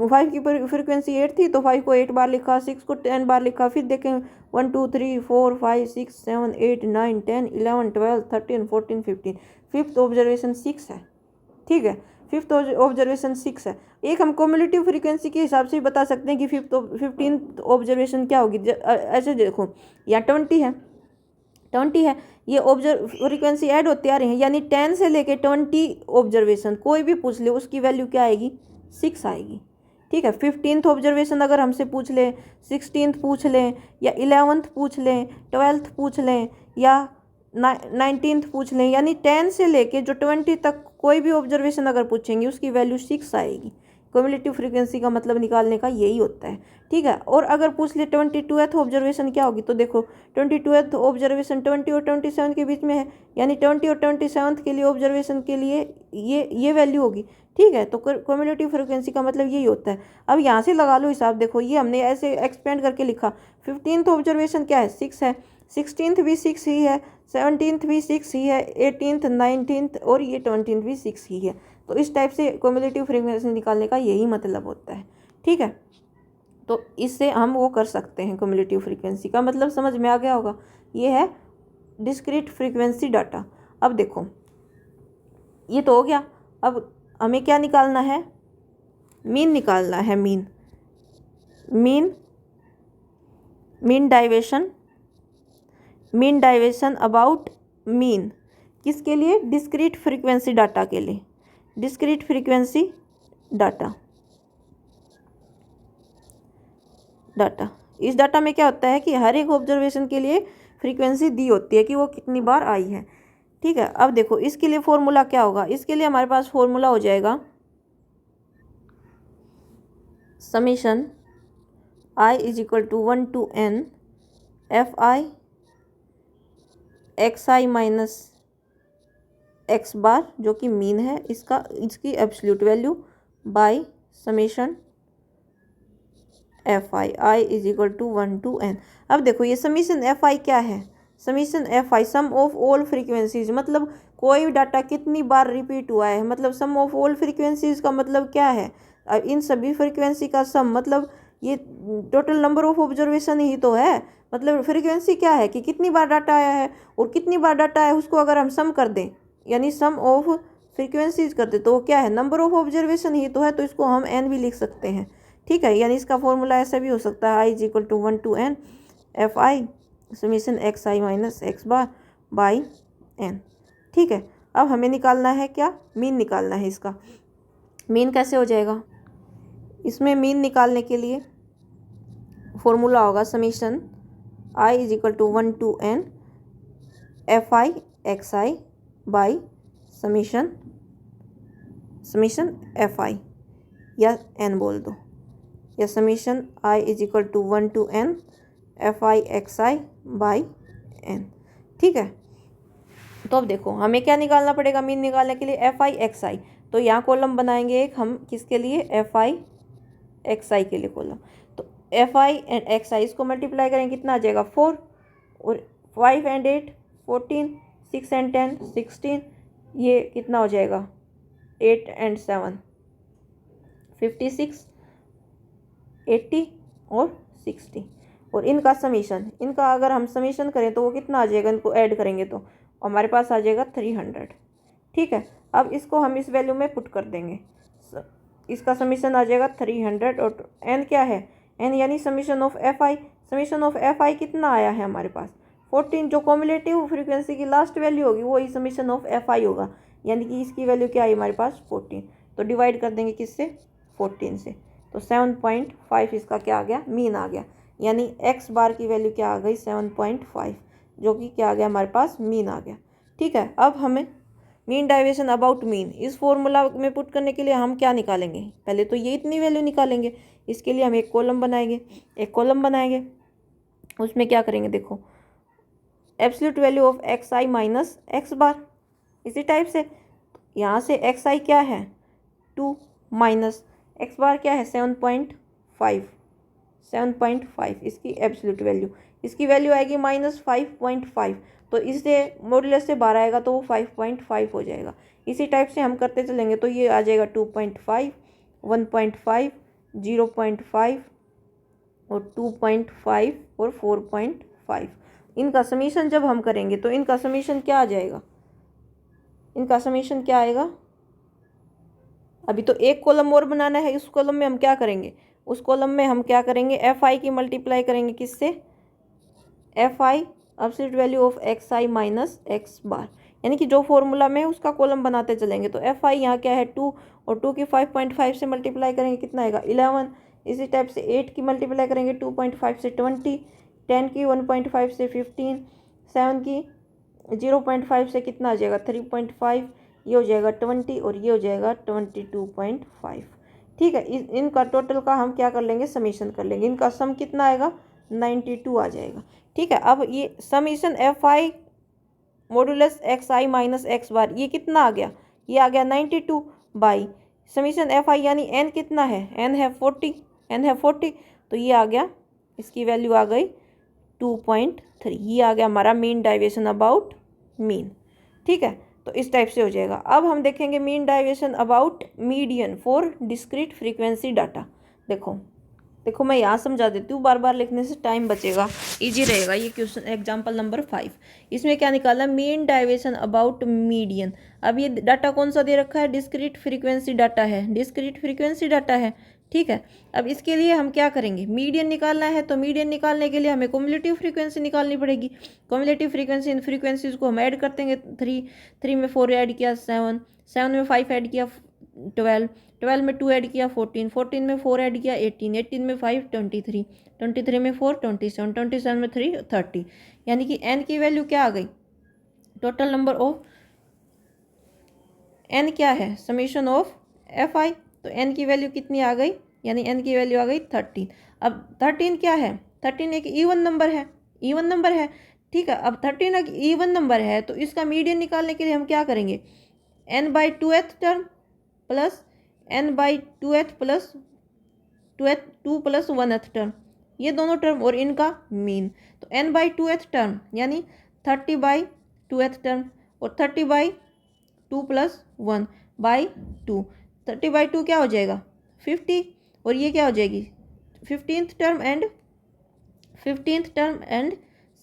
5 की फ्रीक्वेंसी 8 थी तो 5 को 8 बार लिखा, 6 को 10 बार लिखा, फिर देखें 1 2 3 4 5 6 7 8 9 10 11 12 13 14 15। फिफ्थ ऑब्जर्वेशन 6 है। ठीक है, फिफ्थ ऑब्जर्वेशन 6 है। एक हम क्यूमुलेटिव फ्रीक्वेंसी के हिसाब से भी बता सकते हैं कि 15th ऑब्जर्वेशन क्या होगी। ऐसे देखो यहाँ 20 है, 20 है, ये फ्रीक्वेंसी ऐड होते आ रही है, यानी 10 से लेके 20 ऑब्जर्वेशन कोई भी पूछ ले उसकी वैल्यू क्या आएगी? 6 आएगी। ठीक है, 15th ऑब्जर्वेशन अगर हमसे पूछ ले, 16th पूछ लें या 11th पूछ लें, 12th पूछ लें या 19th पूछ लें, यानी 10 से लेके जो 20 तक कोई भी ऑब्जर्वेशन अगर पूछेंगे उसकी वैल्यू 6 आएगी। क्यूमुलेटिव फ्रीक्वेंसी का मतलब निकालने का यही होता है। ठीक है, और अगर पूछ ले 22th ऑब्जर्वेशन क्या होगी, तो देखो 22th ऑब्जर्वेशन 20 और 27 के बीच में है, यानी 20 और 27 के लिए ऑब्जर्वेशन के लिए ये वैल्यू होगी। ठीक है, तो क्यूमुलेटिव फ्रीक्वेंसी का मतलब यही होता है। अब यहाँ से लगा लो हिसाब। देखो ये हमने ऐसे एक्सपेंड करके लिखा। 15th ऑब्जर्वेशन क्या है? 6 है। 16th भी 6 ही है, 17th भी 6 ही है, 18th 19th और ये 20th भी 6 ही है। तो इस टाइप से क्यूमुलेटिव फ्रीक्वेंसी निकालने का यही मतलब होता है। ठीक है, तो इससे हम वो कर सकते हैं। क्यूमुलेटिव फ्रीक्वेंसी का मतलब समझ में आ गया होगा। ये है डिस्क्रीट फ्रीक्वेंसी डाटा। अब देखो ये तो हो गया। अब हमें क्या निकालना है? मीन निकालना है। Mean deviation about mean. किसके लिए? डिस्क्रीट फ्रीक्वेंसी डाटा के लिए। डिस्क्रीट फ्रीक्वेंसी डाटा इस डाटा में क्या होता है कि हर एक ऑब्जर्वेशन के लिए फ्रीक्वेंसी दी होती है कि वो कितनी बार आई है। ठीक है, अब देखो इसके लिए फॉर्मूला क्या होगा। इसके लिए हमारे पास फॉर्मूला हो जाएगा summation i is equal to 1 to n F I x I minus x bar जो कि मीन है इसकी absolute value by summation F i is equal to 1 to n। अब देखो ये समीशन एफ आई क्या है, summation F I sum of all frequencies, मतलब कोई डाटा कितनी बार रिपीट हुआ है, मतलब सम ऑफ ऑल फ्रीक्वेंसीज का मतलब क्या है, इन सभी फ्रीक्वेंसी का सम, मतलब ये टोटल नंबर ऑफ ऑब्जर्वेशन ही तो है। मतलब फ्रीक्वेंसी क्या है कि कितनी बार डाटा आया है और कितनी बार डाटा आया है, उसको अगर हम सम कर दें यानी सम ऑफ फ्रीक्वेंसीज कर दें तो वो क्या है, नंबर ऑफ ऑब्जर्वेशन ही तो है, तो इसको हम एन भी लिख सकते हैं। ठीक है, यानी इसका फॉर्मूला ऐसा भी हो सकता है i is equal to 1 to n F I summation X I minus x bar by N. ठीक है, अब हमें निकालना है क्या, मीन निकालना है। इसका मीन कैसे हो जाएगा, इसमें मीन निकालने के लिए फॉर्मूला होगा summation i is equal to 1 to n F I x I by summation F I या n बोल दो, या summation i is equal to 1 to n F I x I by N. ठीक है, तो अब देखो हमें क्या निकालना पड़ेगा मीन निकालने के लिए, एफ आई एक्स आई। तो यहाँ कॉलम बनाएंगे एक हम किसके लिए, एफ आई एक्स आई के लिए कॉलम। तो एफ आई एंड एक्स आई इसको मल्टीप्लाई करेंगे कितना आ जाएगा 4, और 5 and 8 14, 6 and 10 16, ये कितना हो जाएगा 8 and 7 56, 80 और 60। और इनका समीशन, इनका अगर हम समीशन करें तो वो कितना आ जाएगा, इनको ऐड करेंगे तो हमारे पास आ जाएगा 300। ठीक है, अब इसको हम इस वैल्यू में पुट कर देंगे, इसका समीशन आ जाएगा 300 और एन क्या है, एन यानी summation of F I. Summation of F I कितना आया है हमारे पास 14, जो कॉम्युलेटिव फ्रीक्वेंसी की लास्ट वैल्यू होगी वही समीशन ऑफ एफ आई होगा, यानी कि इसकी वैल्यू क्या आई हमारे पास 14। तो डिवाइड कर देंगे किससे 14 से, तो 7.5 इसका क्या आ गया, मीन आ गया, यानी एक्स बार की वैल्यू क्या आ गई 7.5, जो कि क्या आ गया हमारे पास मीन आ गया। ठीक है, अब हमें मीन डाइवेशन अबाउट मीन इस फॉर्मूला में पुट करने के लिए हम क्या निकालेंगे, पहले तो ये इतनी वैल्यू निकालेंगे। इसके लिए हम एक कॉलम बनाएंगे, उसमें क्या करेंगे देखो absolute value of x I minus x bar. इसी टाइप से यहाँ से एक्स आई क्या है 2 माइनस एक्स बार क्या है 7.5, इसकी एब्सोल्यूट वैल्यू, इसकी वैल्यू आएगी -5.5, तो इससे मॉडुलस से बाहर आएगा तो वो 5.5 हो जाएगा। इसी टाइप से हम करते चलेंगे तो ये आ जाएगा 2.5, 1.5, 0.5 और 2.5 और 4.5। इनका समीशन जब हम करेंगे तो इनका समीशन क्या आ जाएगा, इनका समीशन क्या आएगा। अभी तो एक कॉलम और बनाना है, इस कॉलम में हम क्या करेंगे, उस कॉलम में हम क्या करेंगे एफ आई की मल्टीप्लाई करेंगे किससे, f i absolute value of x I minus x bar, यानी कि जो फॉर्मूला में उसका कॉलम बनाते चलेंगे। तो एफ आई यहाँ क्या है 2, और 2 की 5.5 से मल्टीप्लाई करेंगे कितना आएगा 11। इसी टाइप से 8 की मल्टीप्लाई करेंगे 2.5 से 20, 10 की 1.5 से 15, 7 की 0.5 से कितना आ जाएगा 3.5, ये हो जाएगा 20 और ये हो जाएगा 22.5। ठीक है, इनका टोटल का हम क्या कर लेंगे समीशन कर लेंगे, इनका सम कितना आएगा 92 आ जाएगा। ठीक है, अब ये summation F i modulus x I minus x bar ये कितना आ गया, ये आ गया 92 बाई समीशन एफ आई, यानी एन कितना है, एन है 40, तो ये आ गया, इसकी वैल्यू आ गई 2.3, ये आ गया हमारा मीन डाइवेशन अबाउट मीन। ठीक है, तो इस टाइप से हो जाएगा। अब हम देखेंगे mean deviation about median for discrete frequency data. देखो मैं यहाँ समझा देती हूँ, बार बार लिखने से टाइम बचेगा, इजी रहेगा। ये क्वेश्चन एग्जांपल नंबर 5, इसमें क्या निकाला मीन डाइवेशन अबाउट मीडियन। अब ये डाटा कौन सा दे रखा है, डिस्क्रीट फ्रीक्वेंसी डाटा है। ठीक है, अब इसके लिए हम क्या करेंगे, मीडियन निकालना है, तो मीडियन निकालने के लिए हमें क्युमुलेटिव फ्रीक्वेंसी निकालनी पड़ेगी। क्युमुलेटिव फ्रीक्वेंसी इन फ्रीक्वेंसीज को हम ऐड करते हैं, 3 में 4 ऐड किया 7 में 5 ऐड किया 12, 12 में 2 ऐड किया 14, 14 में 4 ऐड किया 18, 18 में 5 23, 23 में 4 27, 27 में 3 30, यानी कि n की वैल्यू क्या आ गई, टोटल नंबर ऑफ n क्या है, समीशन ऑफ fi। तो n की वैल्यू कितनी आ गई, यानी n की वैल्यू आ गई 13। अब 13 क्या है, 13 एक इवन नंबर है, इवन नंबर है, ठीक है। अब 13 एक इवन नंबर है तो इसका मीडियन निकालने के लिए हम क्या करेंगे, n by 2th term plus n by 2th plus 2 plus 1th term, ये दोनों टर्म और इनका मीन। तो n बाई 2th टर्म यानी 30 बाई 2th टर्म और 30 बाई 2 प्लस 1 बाई 2, 30 बाई 2 क्या हो जाएगा 50, और ये क्या हो जाएगी 15th term and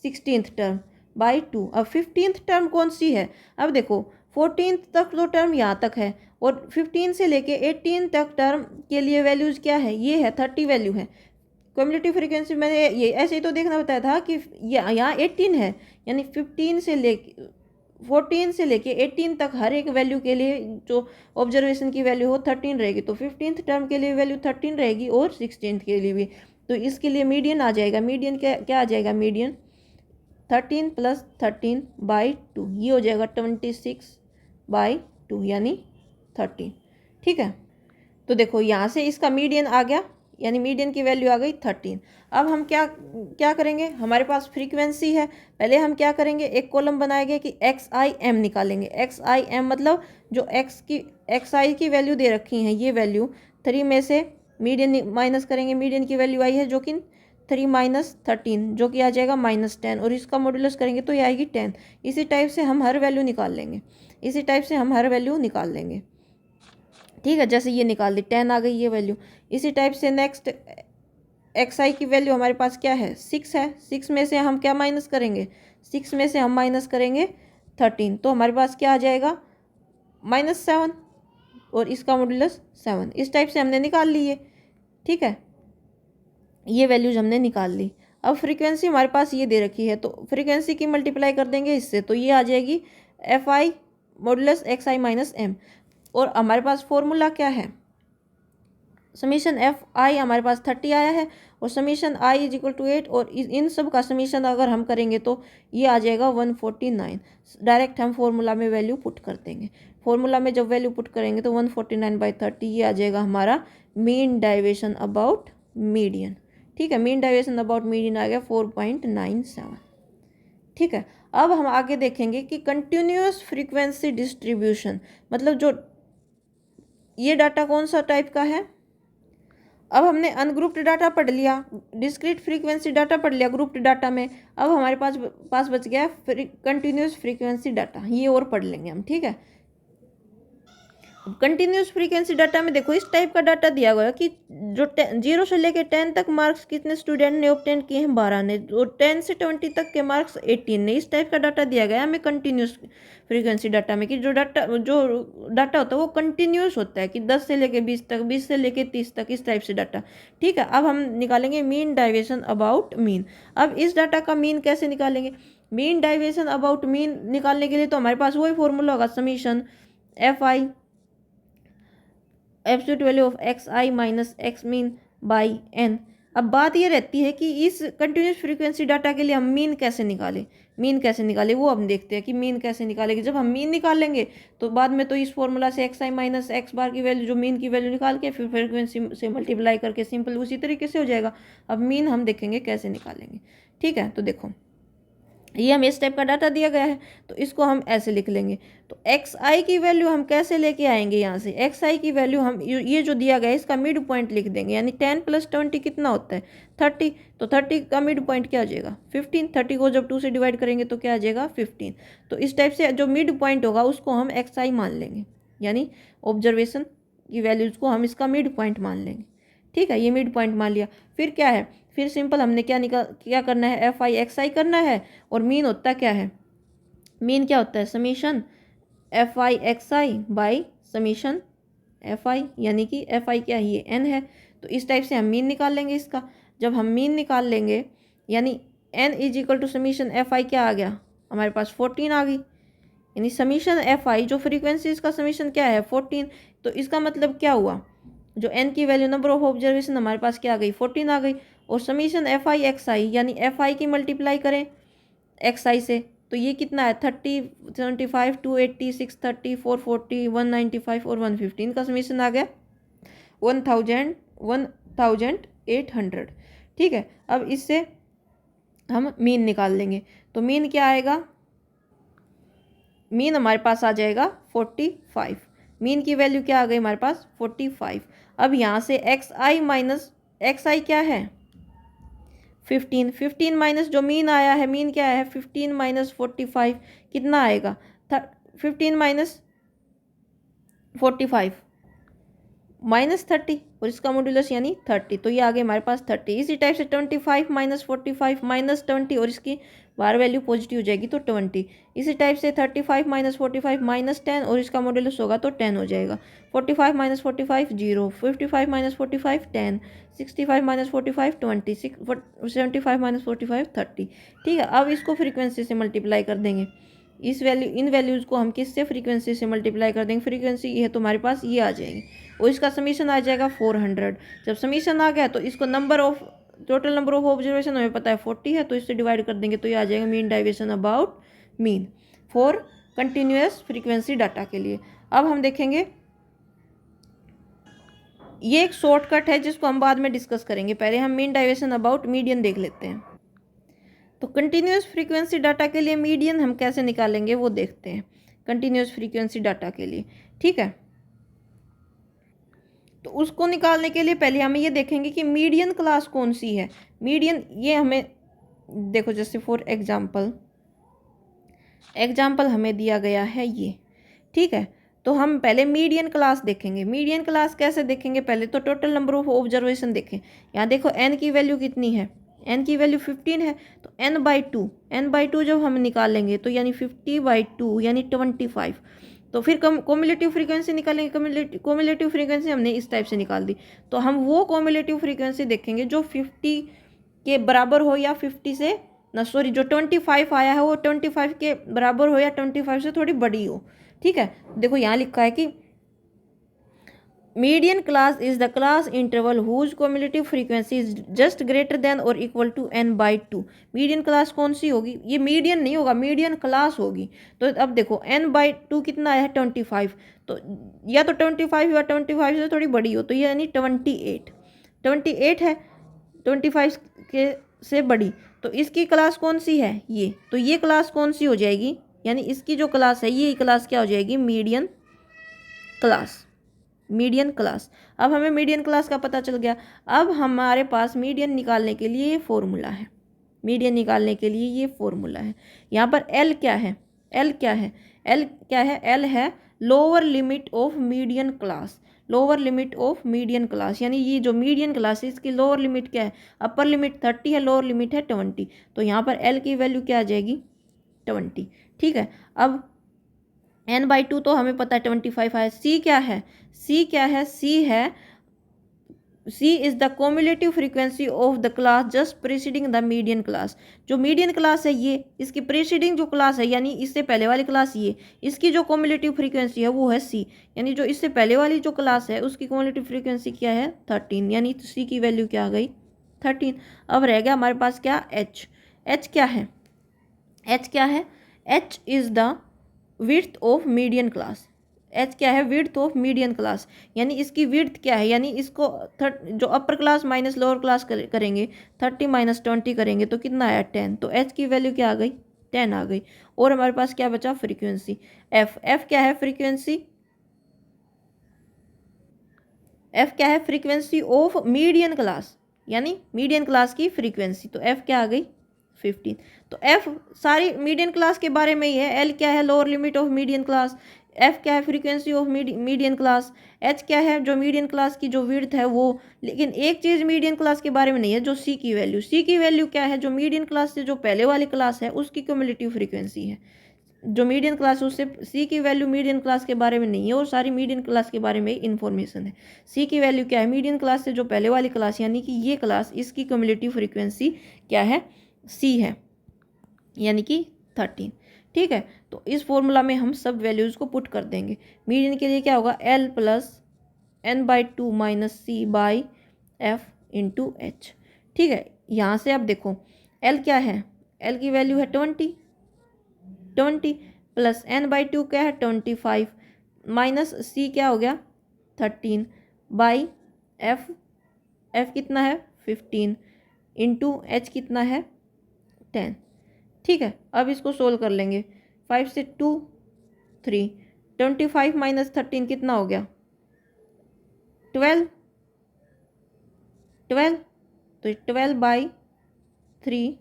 16th term by 2। अब 15th टर्म कौन सी है, अब देखो 14th तक तो टर्म यहाँ तक है और 15 से लेके 18 तक टर्म के लिए वैल्यूज क्या है, ये है 30 वैल्यू है। कम्युलेटिव फ्रीक्वेंसी मैंने ये ऐसे ही तो देखना बताया था कि यहाँ 18 है, यानी 15 से लेके 14 से लेके 18 तक हर एक वैल्यू के लिए जो ऑब्जर्वेशन की वैल्यू हो 13 रहेगी। तो 15th टर्म के लिए वैल्यू 13 रहेगी और 16th के लिए भी। तो इसके लिए मीडियन आ जाएगा, मीडियन क्या आ जाएगा, मीडियन 13 प्लस 13 बाई 2, ये हो जाएगा 26 बाई 2 यानी 13, ठीक है। तो देखो यहाँ से इसका मीडियन आ गया, यानी मीडियन की वैल्यू आ गई 13। अब हम क्या करेंगे, हमारे पास फ्रीक्वेंसी है, पहले हम क्या करेंगे, एक कॉलम बनाएंगे कि XIM निकालेंगे। XIM मतलब जो XI की वैल्यू दे रखी है, ये वैल्यू 3 में से मीडियन माइनस करेंगे, मीडियन की वैल्यू आई है जो कि 3 माइनस 13 जो कि आ जाएगा -10, और इसका मॉड्यूलस करेंगे तो ये आएगी 10। इसी टाइप से हम हर वैल्यू निकाल लेंगे, इसी टाइप से हम हर वैल्यू निकाल लेंगे, ठीक है। जैसे ये निकाल दी 10 आ गई ये वैल्यू। इसी टाइप से नेक्स्ट XI की वैल्यू हमारे पास क्या है 6 है, 6 में से हम क्या माइनस करेंगे, 6 में से हम माइनस करेंगे 13, तो हमारे पास क्या आ जाएगा -7 और इसका मॉड्यूलस 7। इस टाइप से हमने निकाल ली है, ठीक है, ये वैल्यूज हमने निकाल ली। अब फ्रीक्वेंसी हमारे पास ये दे रखी है, तो फ्रीक्वेंसी की मल्टीप्लाई कर देंगे इससे, तो ये आ जाएगी FI modulus XI minus M। और हमारे पास फॉर्मूला क्या है, समीशन FI हमारे पास 30 आया है और summation I is equal to 8, और इन सब का समीशन अगर हम करेंगे तो ये आ जाएगा 149। डायरेक्ट हम फॉर्मूला में वैल्यू पुट कर देंगे, फॉर्मूला में जब वैल्यू पुट करेंगे तो 149 बाई 30 ये आ जाएगा हमारा मीन डाइवेशन अबाउट मीडियन, ठीक है। मीन डाइवेशन अबाउट मीडियन आ गया 4.97, ठीक है। अब हम आगे देखेंगे कि कंटिन्यूअस फ्रीक्वेंसी डिस्ट्रीब्यूशन मतलब जो ये डाटा कौन सा टाइप का है। अब हमने अनग्रुप्ड डाटा पढ़ लिया, डिस्क्रीट फ्रीक्वेंसी डाटा पढ़ लिया ग्रुप्ड डाटा में। अब हमारे पास बच गया कंटिन्यूअस फ्रीक्वेंसी डाटा, ये और पढ़ लेंगे हम, ठीक है। कंटिन्यूस फ्रीक्वेंसी डाटा में देखो इस टाइप का डाटा दिया गया कि जो 0 से लेके 10 तक मार्क्स कितने स्टूडेंट ने ऑब्टेन किए हैं 12 ने, और 10 से 20 तक के मार्क्स 18 ने। इस टाइप का डाटा दिया गया हमें कंटिन्यूस फ्रीक्वेंसी डाटा में कि जो डाटा होता है वो कंटिन्यूस होता है कि 10 से लेके 20 तक, 20 से लेके 30 तक, इस टाइप से डाटा, ठीक है। अब हम निकालेंगे मीन डाइवेशन अबाउट मीन। अब इस डाटा का मीन कैसे निकालेंगे, मीन डाइवेशन अबाउट मीन निकालने के लिए तो हमारे पास वही फॉर्मूला होगा, summation FI absolute value of XI minus X mean by N। अब बात ये रहती है कि इस कंटिन्यूस फ्रीक्वेंसी डाटा के लिए हम मीन कैसे निकालें, वो हम देखते हैं कि मीन कैसे निकालेंगे। जब हम मीन निकाल लेंगे तो बाद में तो इस फॉर्मूला से XI माइनस X बार की वैल्यू जो मीन की वैल्यू निकाल के फिर फ्रीक्वेंसी से मल्टीप्लाई करके सिंपल उसी तरीके से हो जाएगा। अब मीन हम देखेंगे कैसे निकालेंगे, ठीक है। तो देखो ये हमें इस टाइप का डाटा दिया गया है तो इसको हम ऐसे लिख लेंगे। तो XI की वैल्यू हम कैसे लेके आएंगे, यहाँ से XI की वैल्यू हम ये जो दिया गया है इसका मिड पॉइंट लिख देंगे, यानी 10 प्लस 20 कितना होता है 30। तो 30 का मिड पॉइंट क्या आ जाएगा 15। 30 को जब 2 से डिवाइड करेंगे तो क्या आ जाएगा 15। तो इस टाइप से जो मिड पॉइंट होगा उसको हम XI मान लेंगे, यानी ऑब्जर्वेशन की वैल्यूज को हम इसका मिड पॉइंट मान लेंगे, ठीक है। ये मिड पॉइंट मान लिया, फिर क्या है, फिर सिंपल हमने क्या करना है FI XI करना है, और मीन होता क्या है, मीन क्या होता है summation FI XI by summation FI, यानी कि FI क्या है ये N है। तो इस टाइप से हम मीन निकाल लेंगे इसका। जब हम मीन निकाल लेंगे यानी N is equal to summation FI क्या आ गया हमारे पास 14 आ गई, यानी समीशन एफ आई, जो फ्रीक्वेंसी इसका समीशन क्या है 14। तो इसका मतलब क्या हुआ, जो एन की वैल्यू नंबर ऑफ ऑब्जर्वेशन हमारे पास क्या आ गई 14 आ गई। और समीशन एफ आई एक्स आई, यानी एफ आई की मल्टीप्लाई करें एक्स आई से, तो ये कितना है 30, 75, 280, 630, 440, 195 और 115 का समीशन आ गया 1800। ठीक है, अब इससे हम मीन निकाल लेंगे। तो मीन क्या आएगा, मीन हमारे पास आ जाएगा 45। मीन की वैल्यू क्या आ गई हमारे पास 45। अब यहाँ से एक्स आई माइनस एक्स आई क्या है 15, 15 माइनस जो मीन आया है, मीन क्या है 15 माइनस 45 कितना आएगा 15 माइनस 45 माइनस 30 और इसका मॉड्यूलस यानी 30, तो ये आ गए हमारे पास 30। इसी टाइप से 25 माइनस 45 माइनस 20 और इसकी बार वैल्यू पॉजिटिव हो जाएगी तो 20। इसी टाइप से 35 माइनस 45 माइनस 10 और इसका मॉड्यूलस होगा तो 10 हो जाएगा। 45 माइनस 45 0, 55 माइनस 45 10, 65 माइनस 45 20, 75 माइनस 45 30। ठीक है, अब इसको फ्रीक्वेंसी से मल्टीप्लाई कर देंगे। इस वैल्यू इन वैल्यूज़ को हम किससे फ्रीक्वेंसी से मल्टीप्लाई कर देंगे, फ्रीक्वेंसी ये है तो हमारे पास ये आ जाएगी और इसका समीशन आ जाएगा 400। जब समीशन आ गया तो इसको टोटल नंबर ऑफ ऑब्जर्वेशन हमें पता है 40 है, तो इससे डिवाइड कर देंगे तो ये आ जाएगा mean deviation about mean for continuous frequency data के लिए। अब हम देखेंगे, ये एक शॉर्टकट है जिसको हम बाद में डिस्कस करेंगे, पहले हम मीन डाइवेशन अबाउट मीडियन देख लेते हैं। तो कंटिन्यूस फ्रीक्वेंसी डाटा के लिए मीडियन हम कैसे निकालेंगे वो देखते हैं, कंटिन्यूस फ्रीक्वेंसी डाटा के लिए। ठीक है, तो उसको निकालने के लिए पहले हम ये देखेंगे कि मीडियन क्लास कौन सी है। मीडियन ये हमें देखो, जैसे फॉर एग्जाम्पल हमें दिया गया है ये। ठीक है, तो हम पहले मीडियन क्लास देखेंगे। मीडियन क्लास कैसे देखेंगे, पहले तो टोटल नंबर ऑफ ऑब्जर्वेशन देखें। यहाँ देखो एन की वैल्यू कितनी है, एन की वैल्यू 15 है, तो n/2 जब हम निकालेंगे तो यानी 50/2 यानी 25। तो फिर कोम्युलेटिव फ्रीक्वेंसी निकालेंगे। कोम्युलेटिव फ्रीक्वेंसी हमने इस टाइप से निकाल दी, तो हम वो कोम्युलेटिव फ्रीक्वेंसी देखेंगे जो 50 के बराबर हो या 50 से सॉरी जो 25 आया है वो 25 के बराबर हो या 25 से थोड़ी बड़ी हो। ठीक है, देखो यहाँ लिखा है कि median class is the class interval whose cumulative frequency is just greater than और equal to n/2। Median class कौन सी होगी, ये मीडियन नहीं होगा, मीडियन क्लास होगी। तो अब देखो n/2 कितना है 25, तो या तो 25 या 25 से थोड़ी बड़ी हो, तो ये यानी 28 है 25 के से बड़ी। तो इसकी क्लास कौन सी है ये, तो ये क्लास कौन सी हो जाएगी, यानी इसकी जो क्लास है ये क्लास क्या हो जाएगी मीडियन क्लास। अब हमें मीडियन क्लास का पता चल गया। अब हमारे पास मीडियन निकालने के लिए ये फॉर्मूला है, यहाँ पर एल क्या है, एल है lower limit of median class. यानी ये जो मीडियन क्लास है इसकी लोअर लिमिट क्या है, अपर लिमिट 30 है, लोअर लिमिट है 20। तो यहाँ पर एल की वैल्यू क्या आ जाएगी 20। ठीक है, अब n/2 तो हमें पता है 25 है। सी क्या है, C is the cumulative frequency of the class just preceding the median class. जो मीडियन क्लास है ये, इसकी प्रीसीडिंग जो क्लास है यानी इससे पहले वाली क्लास ये, इसकी जो कोम्युलेटिव फ्रीक्वेंसी है वो है सी, यानी जो इससे पहले वाली जो क्लास है उसकी कोम्युलेटिव फ्रीक्वेंसी क्या है 13, यानी सी की वैल्यू क्या आ गई 13। अब रह गया हमारे पास क्या एच क्या है, H is the width of median class. H क्या है, विड्थ ऑफ मीडियन क्लास, यानी इसकी विड्थ क्या है, यानी इसको जो upper class minus lower class करेंगे 30 माइनस 20 करेंगे तो कितना आया 10। तो एच की वैल्यू क्या आ गई 10 आ गई। और हमारे पास क्या बचा फ्रीक्वेंसी एफ क्या है फ्रीक्वेंसी ऑफ मीडियन क्लास, यानी मीडियन क्लास की फ्रीक्वेंसी। तो एफ क्या आ गई 15। तो एफ सारी मीडियन क्लास के बारे में ही है। एल क्या है lower limit of median class, F क्या है frequency of median class, H क्या है जो मीडियन क्लास की जो विड्थ है वो। लेकिन एक चीज़ मीडियन क्लास के बारे में नहीं है, जो सी की वैल्यू क्या है, जो मीडियन क्लास से जो पहले वाली क्लास है उसकी क्यूमुलेटिव फ्रीक्वेंसी है। जो मीडियन क्लास है उससे सी की वैल्यू मीडियन क्लास के बारे में नहीं है और सारी मीडियन क्लास के बारे में इन्फॉर्मेशन है। सी की वैल्यू क्या है, मीडियन क्लास से जो पहले वाली क्लास यानी कि ये क्लास, इसकी क्यूमुलेटिव फ्रीक्वेंसी क्या है सी है, यानी कि 13। ठीक है। तो इस फॉर्मूला में हम सब वैल्यूज़ को पुट कर देंगे। मीडियन के लिए क्या होगा, L plus n/2 minus C by F into H. ठीक है, यहाँ से आप देखो L क्या है, L की वैल्यू है 20 प्लस n/2 क्या है 25 माइनस C क्या हो गया 13 बाई F कितना है 15 इंटू H कितना है 10। ठीक है, अब इसको सोल्व कर लेंगे। 5 से 2 3, 25 माइनस 13 कितना हो गया 12 तो 12/3,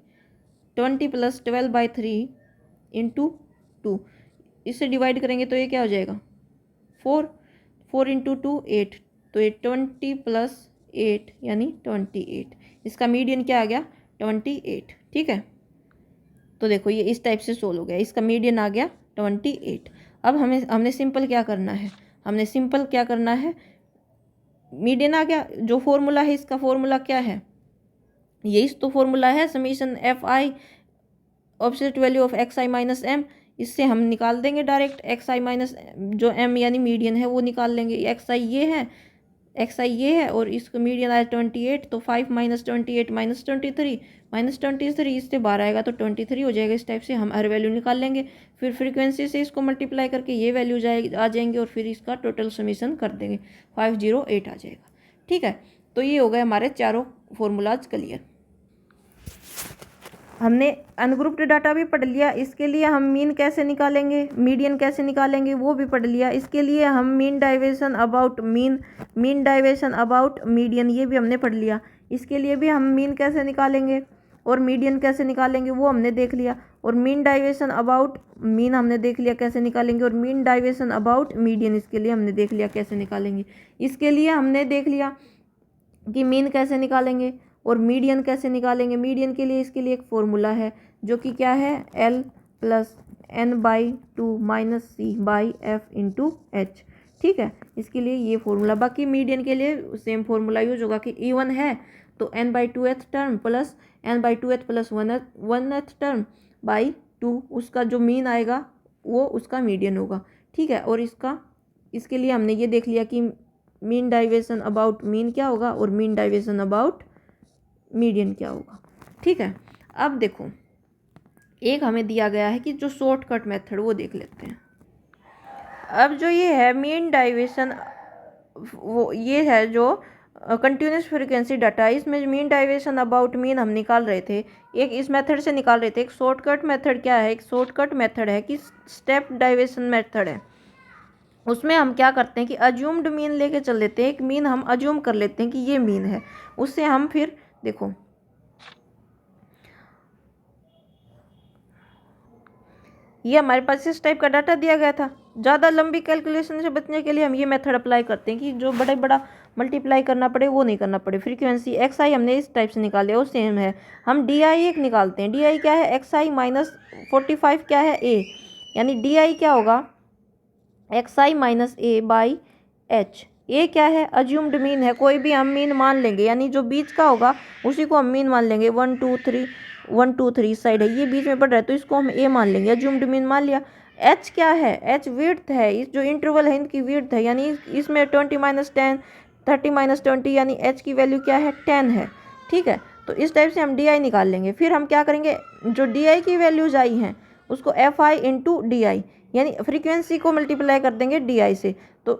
20 प्लस 12/3 इंटू 2, इससे डिवाइड करेंगे तो ये क्या हो जाएगा 4 इंटू 2 8, तो ये 20 प्लस 8 यानी 28। इसका मीडियन क्या आ गया 28। ठीक है, तो देखो ये इस टाइप से सोल्व हो गया, इसका मीडियन आ गया 28। अब हमने सिंपल क्या करना है, मीडियन आ गया। जो फॉर्मूला है इसका फॉर्मूला क्या है, यही तो फॉर्मूला है summation FI absolute value of XI minus M। इससे हम निकाल देंगे डायरेक्ट XI माइनस जो M यानी मीडियन है वो निकाल लेंगे। XI ये है और इसको मीडियन आया 28, तो 5 माइनस 28 माइनस 23 इससे बाहर आएगा तो 23 हो जाएगा। इस टाइप से हम हर वैल्यू निकाल लेंगे, फिर फ्रीक्वेंसी से इसको मल्टीप्लाई करके ये वैल्यू आ जाएंगे और फिर इसका टोटल समीशन कर देंगे 508 आ जाएगा। ठीक है, तो ये हो गए हमारे चारों फॉर्मूलाज क्लियर। हमने अनग्रुप्ड डाटा भी पढ़ लिया, इसके लिए हम मीन कैसे निकालेंगे, मीडियन कैसे निकालेंगे वो भी पढ़ लिया। इसके लिए हम मीन डाइवेशन अबाउट मीडियन ये भी हमने पढ़ लिया। इसके लिए भी हम मीन कैसे निकालेंगे और मीडियन कैसे निकालेंगे वो हमने देख लिया। और मीन डाइवेशन अबाउट मीन हमने देख लिया कैसे निकालेंगे, और मीन डाइवेशन अबाउट मीडियन इसके लिए हमने देख लिया कैसे निकालेंगे। इसके लिए हमने देख लिया कि मीन कैसे निकालेंगे और मीडियन कैसे निकालेंगे। मीडियन के लिए इसके लिए एक फॉर्मूला है जो कि क्या है L plus n/2 minus C by F into H. ठीक है, इसके लिए ये फॉर्मूला। बाकी मीडियन के लिए सेम फॉर्मूला यूज होगा कि इवन है तो n/2th term plus n/2th plus 1th term by 2, उसका जो मीन आएगा वो उसका मीडियन होगा। ठीक है, और इसके लिए हमने ये देख लिया कि मीन डाइवेशन अबाउट मीन क्या होगा और मीन डाइवेशन अबाउट मीडियन क्या होगा। ठीक है, अब देखो एक हमें दिया गया है कि जो शॉर्टकट मेथड वो देख लेते हैं। अब जो ये है मीन डाइवेशन, वो ये है जो कंटिन्यूस फ्रीक्वेंसी डाटा, इसमें मीन डाइवेशन अबाउट मीन हम निकाल रहे थे, एक इस मेथड से निकाल रहे थे। एक शॉर्टकट मेथड क्या है, एक शॉर्टकट मेथड है कि स्टेप डाइवेशन मेथड है। उसमें हम क्या करते हैं कि अज्यूम्ड मीन लेके चल लेते हैं, एक मीन हम अज्यूम कर लेते हैं कि ये मीन है। उससे हम फिर देखो ये हमारे पास इस टाइप का डाटा दिया गया था। ज़्यादा लंबी कैलकुलेशन से बचने के लिए हम ये मेथड अप्लाई करते हैं कि जो बड़ा मल्टीप्लाई करना पड़े वो नहीं करना पड़े। फ्रीक्वेंसी XI हमने इस टाइप से निकाले, वो सेम है। हम DI एक निकालते हैं। DI क्या है, XI माइनस 45 क्या है A, यानी DI क्या होगा XI minus A by H। ये क्या है, अज्यूम्ड मीन है, कोई भी हम मीन मान लेंगे, यानी जो बीच का होगा उसी को हम मीन मान लेंगे। 1 2 3 साइड है, ये बीच में पड़ रहा है तो इसको हम A मान लेंगे, अज्यूम्ड मीन मान लिया। H क्या है, H विड्थ है, इस जो इंटरवल है इनकी विड्थ है, यानी इसमें 20 माइनस 10 30 माइनस 20 यानी H की वैल्यू क्या है 10 है। ठीक है, तो इस टाइप से हम DI निकाल लेंगे। फिर हम क्या करेंगे, जो DI की वैल्यूज आई हैं उसको FI इंटू DI यानी फ्रीक्वेंसी को मल्टीप्लाई कर देंगे DI से। तो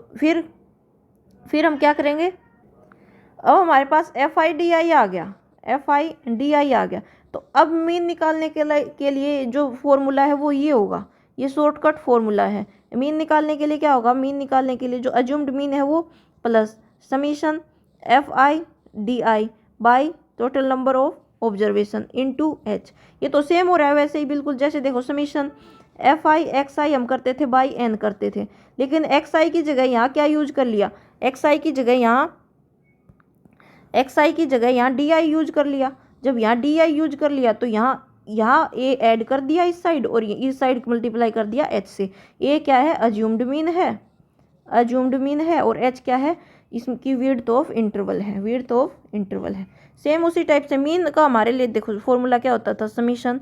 फिर हम क्या करेंगे, अब हमारे पास FI/DI आ गया, FI/DI आ गया। तो अब मीन निकालने के लिए जो फॉर्मूला है वो ये होगा, ये शॉर्टकट फॉर्मूला है। मीन निकालने के लिए क्या होगा, मीन निकालने के लिए जो अज्यूम्ड मीन है वो plus summation FI/DI by total number of observation into H। ये तो सेम हो रहा है वैसे ही बिल्कुल, जैसे देखो समीशन FI/XI हम करते थे बाई N करते थे, लेकिन XI की जगह यहाँ क्या यूज कर लिया, XI की जगह यहाँ DI यूज कर लिया। जब यहाँ DI यूज कर लिया तो यहाँ A ऐड कर दिया इस साइड और इस साइड मल्टीप्लाई कर दिया H से। A क्या है, अज्यूम्ड मीन है और H क्या है, इसकी विड्थ ऑफ इंटरवल है, सेम उसी टाइप से मीन का हमारे लिए देखो फॉर्मूला क्या होता था, summation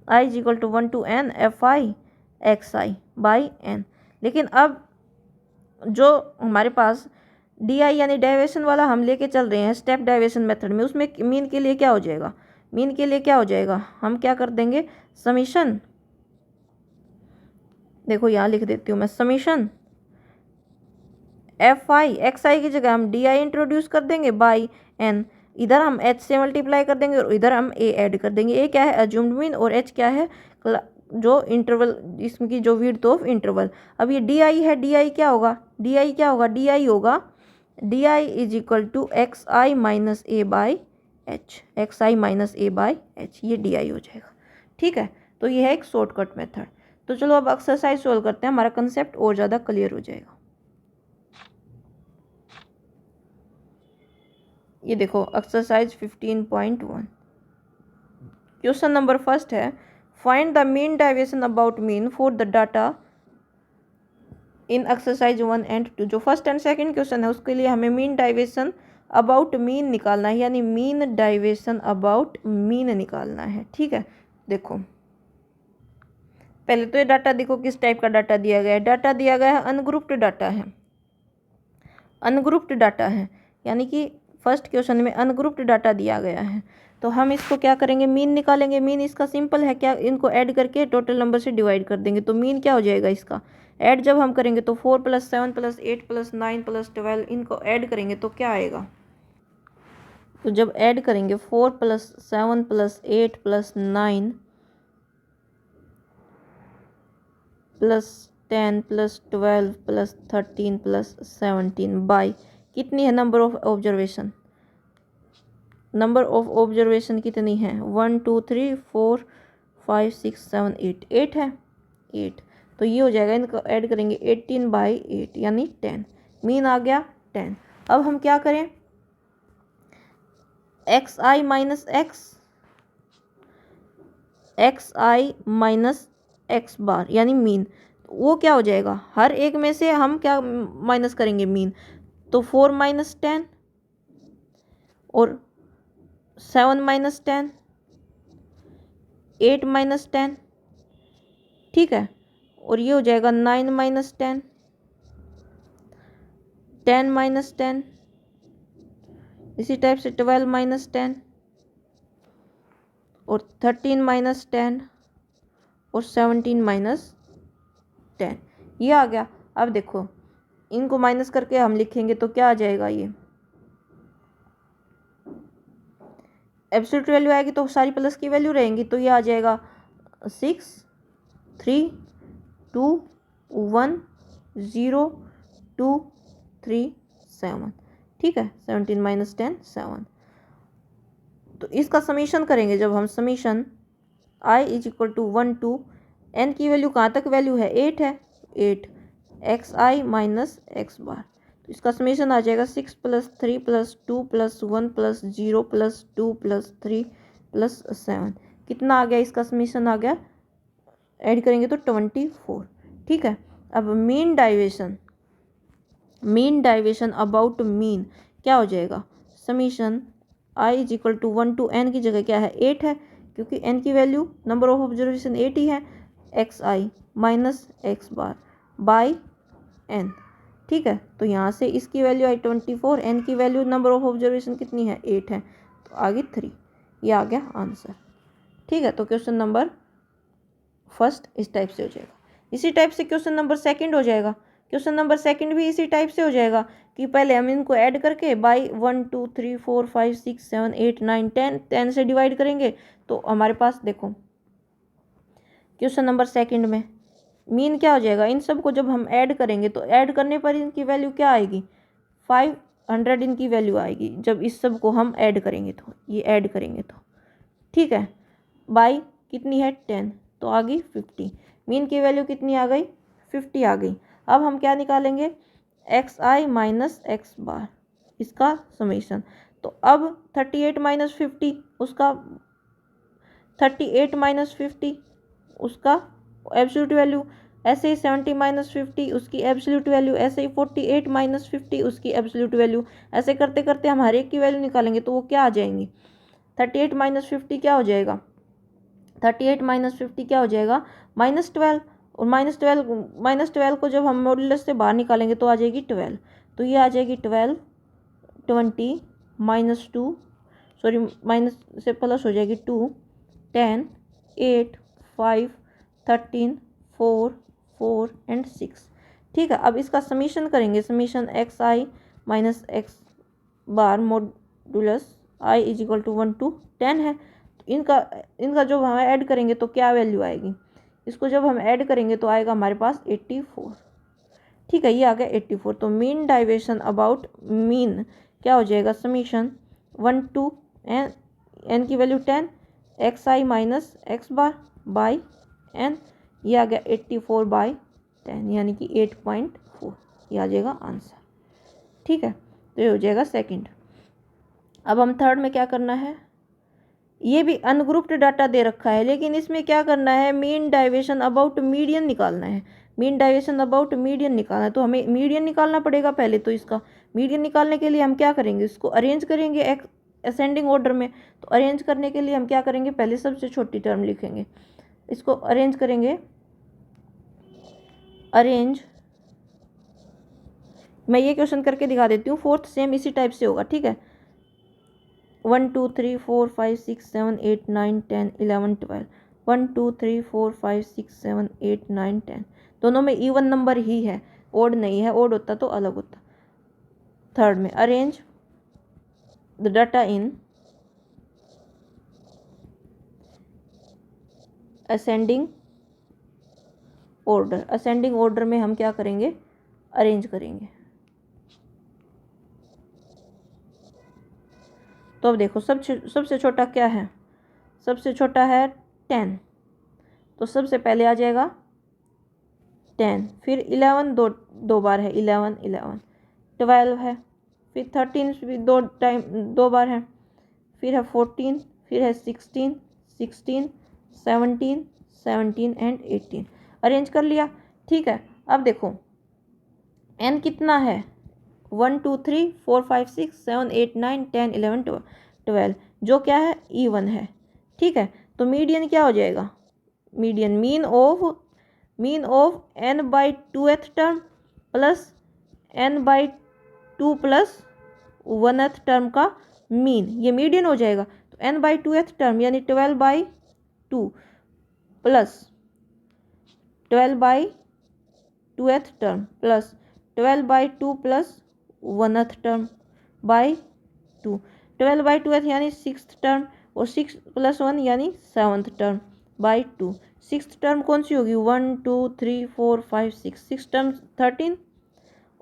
I = 1 to N FI X I by N. लेकिन अब जो हमारे पास डी आई यानी डेविएशन वाला हम लेके चल रहे हैं स्टेप डेविएशन मेथड में, उसमें मीन के लिए क्या हो जाएगा, मीन के लिए क्या हो जाएगा, हम क्या कर देंगे समीशन, देखो यहाँ लिख देती हूँ मैं समीशन एफ आई एक्स आई की जगह हम डी आई इंट्रोड्यूस कर देंगे बाई एन, इधर हम एच से मल्टीप्लाई कर देंगे और इधर हम ए ऐड कर देंगे। ए क्या है अज्यूम्ड मीन और एच क्या है जो इंटरवल, इसकी जो विड्थ ऑफ इंटरवल। अब ये डी आई है, डी आई क्या होगा, डी आई क्या होगा, डी आई होगा D I is equal to X I minus A by H, X I minus A by H, ये डी आई हो जाएगा। ठीक है, तो ये है एक शॉर्टकट मेथड। तो चलो अब एक्सरसाइज सोल्व करते हैं, हमारा कंसेप्ट और ज़्यादा क्लियर हो जाएगा। ये देखो एक्सरसाइज 15.1 क्वेश्चन नंबर फर्स्ट है find the mean deviation about mean for the data in exercise 1 and 2। जो फर्स्ट एंड सेकंड क्वेश्चन है उसके लिए हमें मीन डेविएशन अबाउट मीन निकालना है, यानी मीन डेविएशन अबाउट मीन निकालना है। ठीक है, देखो पहले तो ये डाटा देखो किस टाइप का डाटा दिया गया है, डाटा दिया गया है अनग्रुप्ड डाटा है, अनग्रुप्ड डाटा है, यानी कि फर्स्ट क्वेश्चन में अनग्रुप्ड डाटा दिया गया है। तो हम इसको क्या करेंगे मीन निकालेंगे। मीन इसका सिंपल है, क्या इनको ऐड करके टोटल नंबर से डिवाइड कर देंगे। तो मीन क्या हो जाएगा इसका, ऐड जब हम करेंगे तो 4 + 7 + 8 + 9 + 12 इनको ऐड करेंगे तो क्या आएगा, तो जब ऐड करेंगे 4 + 7 + 8 + 9 + 10 + 12 + 13 + 17 बाई कितनी है number of observation, number of observation कितनी है 1 2 3 4 5 6 7 8, 8 है 8। तो ये हो जाएगा, इनको ऐड करेंगे 18/8 यानी 10, मीन आ गया 10। अब हम क्या करें एक्स आई माइनस एक्स बार यानी मीन, वो क्या हो जाएगा, हर एक में से हम क्या माइनस करेंगे मीन, तो 4 - 10 और 7 - 10 8 - 10, ठीक है, और ये हो जाएगा 9 - 10 10 - 10, इसी टाइप से 12 - 10 और 13 - 10 और 17 - 10, ये आ गया। अब देखो इनको माइनस करके हम लिखेंगे तो क्या आ जाएगा, ये एब्सोल्यूट वैल्यू आएगी तो सारी प्लस की वैल्यू रहेंगी, तो ये आ जाएगा 6 3 2 1 0 2 3 7, ठीक है 17 - 10 7। तो इसका समीशन करेंगे जब हम, summation i is equal to 1 to n की वैल्यू कहाँ तक वैल्यू है 8 है 8 एक्स आई माइनस एक्स बार, तो इसका समीशन आ जाएगा 6 + 3 + 2 + 1 + 0 + 2 + 3 + 7, कितना आ गया इसका समीशन आ गया, ऐड करेंगे तो 24। ठीक है, अब मीन डाइवेशन अबाउट मीन क्या हो जाएगा, summation i is equal to 1 to n की जगह क्या है 8 है, क्योंकि n की वैल्यू नंबर ऑफ ऑब्जर्वेशन 8 ही है, x I minus x bar by n। ठीक है, तो यहाँ से इसकी वैल्यू आई 24, n की वैल्यू नंबर ऑफ ऑब्जर्वेशन कितनी है 8 है, तो आगे 3, ये आ गया आंसर। ठीक है, तो क्वेश्चन नंबर फर्स्ट इस टाइप से हो जाएगा। इसी टाइप से क्वेश्चन नंबर सेकंड हो जाएगा, क्वेश्चन नंबर सेकंड भी इसी टाइप से हो जाएगा कि पहले हम इनको ऐड करके बाई 1 2 3 4 5 6 7 8 9 10 से डिवाइड करेंगे। तो हमारे पास देखो क्वेश्चन नंबर सेकंड में मीन क्या हो जाएगा, इन सब को जब हम ऐड करेंगे तो ऐड करने पर इनकी वैल्यू क्या आएगी 500 इनकी वैल्यू आएगी, जब इस सब को हम ऐड करेंगे तो ये ऐड करेंगे तो, ठीक है, बाई कितनी है 10, तो आ गई 50, मीन की वैल्यू कितनी आ गई 50 आ गई। अब हम क्या निकालेंगे एक्स आई माइनस एक्स बार, इसका समीशन, तो अब 38 - 50 उसका 38 - 50 उसका एब्सोल्यूट वैल्यू, ऐसे ही 70 - 50 उसकी एब्सोल्यूट वैल्यू, ऐसे ही 48 - 50 उसकी एब्सोल्यूट वैल्यू, ऐसे करते करते हम हर एक की वैल्यू निकालेंगे तो वो क्या आ जाएंगी 38 - 50 क्या हो जाएगा, 38 - 50 क्या हो जाएगा -12, और -12 को जब हम मॉड्यूलस से बाहर निकालेंगे तो आ जाएगी 12। तो ये आ जाएगी 12, 20 -2, सॉरी माइनस से प्लस हो जाएगी 2, 10, 8, 5, 13, 4, 4 एंड 6। ठीक है, अब इसका समीशन करेंगे। Summation X I minus x bar modulus I is equal to 1 to 10 है। इनका जब हम ऐड करेंगे तो क्या वैल्यू आएगी? इसको जब हम ऐड करेंगे तो आएगा हमारे पास 84। ठीक है, ये आ गया 84। तो मीन डाइवेशन अबाउट मीन क्या हो जाएगा? समीशन 1 to एन की वैल्यू 10 X I minus x bar by N, ये आ गया 84 बाई 10 यानी कि 8.4। ये आ जाएगा आंसर। ठीक है, तो ये हो जाएगा सेकंड। अब हम थर्ड में क्या करना है? ये भी अनग्रुप्ड डाटा दे रखा है, लेकिन इसमें क्या करना है? मीन डाइवेशन अबाउट मीडियन निकालना है। मीन डाइवेशन अबाउट मीडियन निकालना है, तो हमें मीडियन निकालना पड़ेगा पहले। तो इसका मीडियन निकालने के लिए हम क्या करेंगे? इसको अरेंज करेंगे असेंडिंग ऑर्डर में। तो अरेंज करने के लिए हम क्या करेंगे? पहले सबसे छोटी टर्म लिखेंगे, इसको अरेंज करेंगे। अरेंज, मैं ये क्वेश्चन करके दिखा देती हूँ। फोर्थ सेम इसी टाइप से होगा। ठीक है, 1 2 3 4 5 6 7 8 9 10 11 12, 1 2 3 4 5 6 7 8 9 10। दोनों में इवन नंबर ही है, ओड नहीं है। ओड होता तो अलग होता। थर्ड में arrange the data in ascending order. Ascending order में हम क्या करेंगे? अरेंज करेंगे। तो अब देखो सबसे छोटा क्या है? सबसे छोटा है 10, तो सबसे पहले आ जाएगा 10, फिर 11 दो बार है, 11 11, 12 है, फिर 13 भी दो बार है, फिर है 14, फिर है 16 16, 17 17 एंड 18। अरेंज कर लिया। ठीक है, अब देखो एन कितना है? 1 2 3 4 5 6 7 8 9 10 11 12, जो क्या है? E1 है। ठीक है, तो मीडियन क्या हो जाएगा? Median mean of n by 2th term plus n by 2 plus 1th term का मीन, ये मीडियन हो जाएगा। तो n बाई 2th टर्म यानी 12 by 2 plus 12 by 2th term plus 12 by 2 plus 1th term by 2, 12 by 2th यानी 6th term, और 6 plus 1 यानी 7th term by 2। 6th term कौन सी होगी? 1 2 3 4 5 6, 6 टर्म 13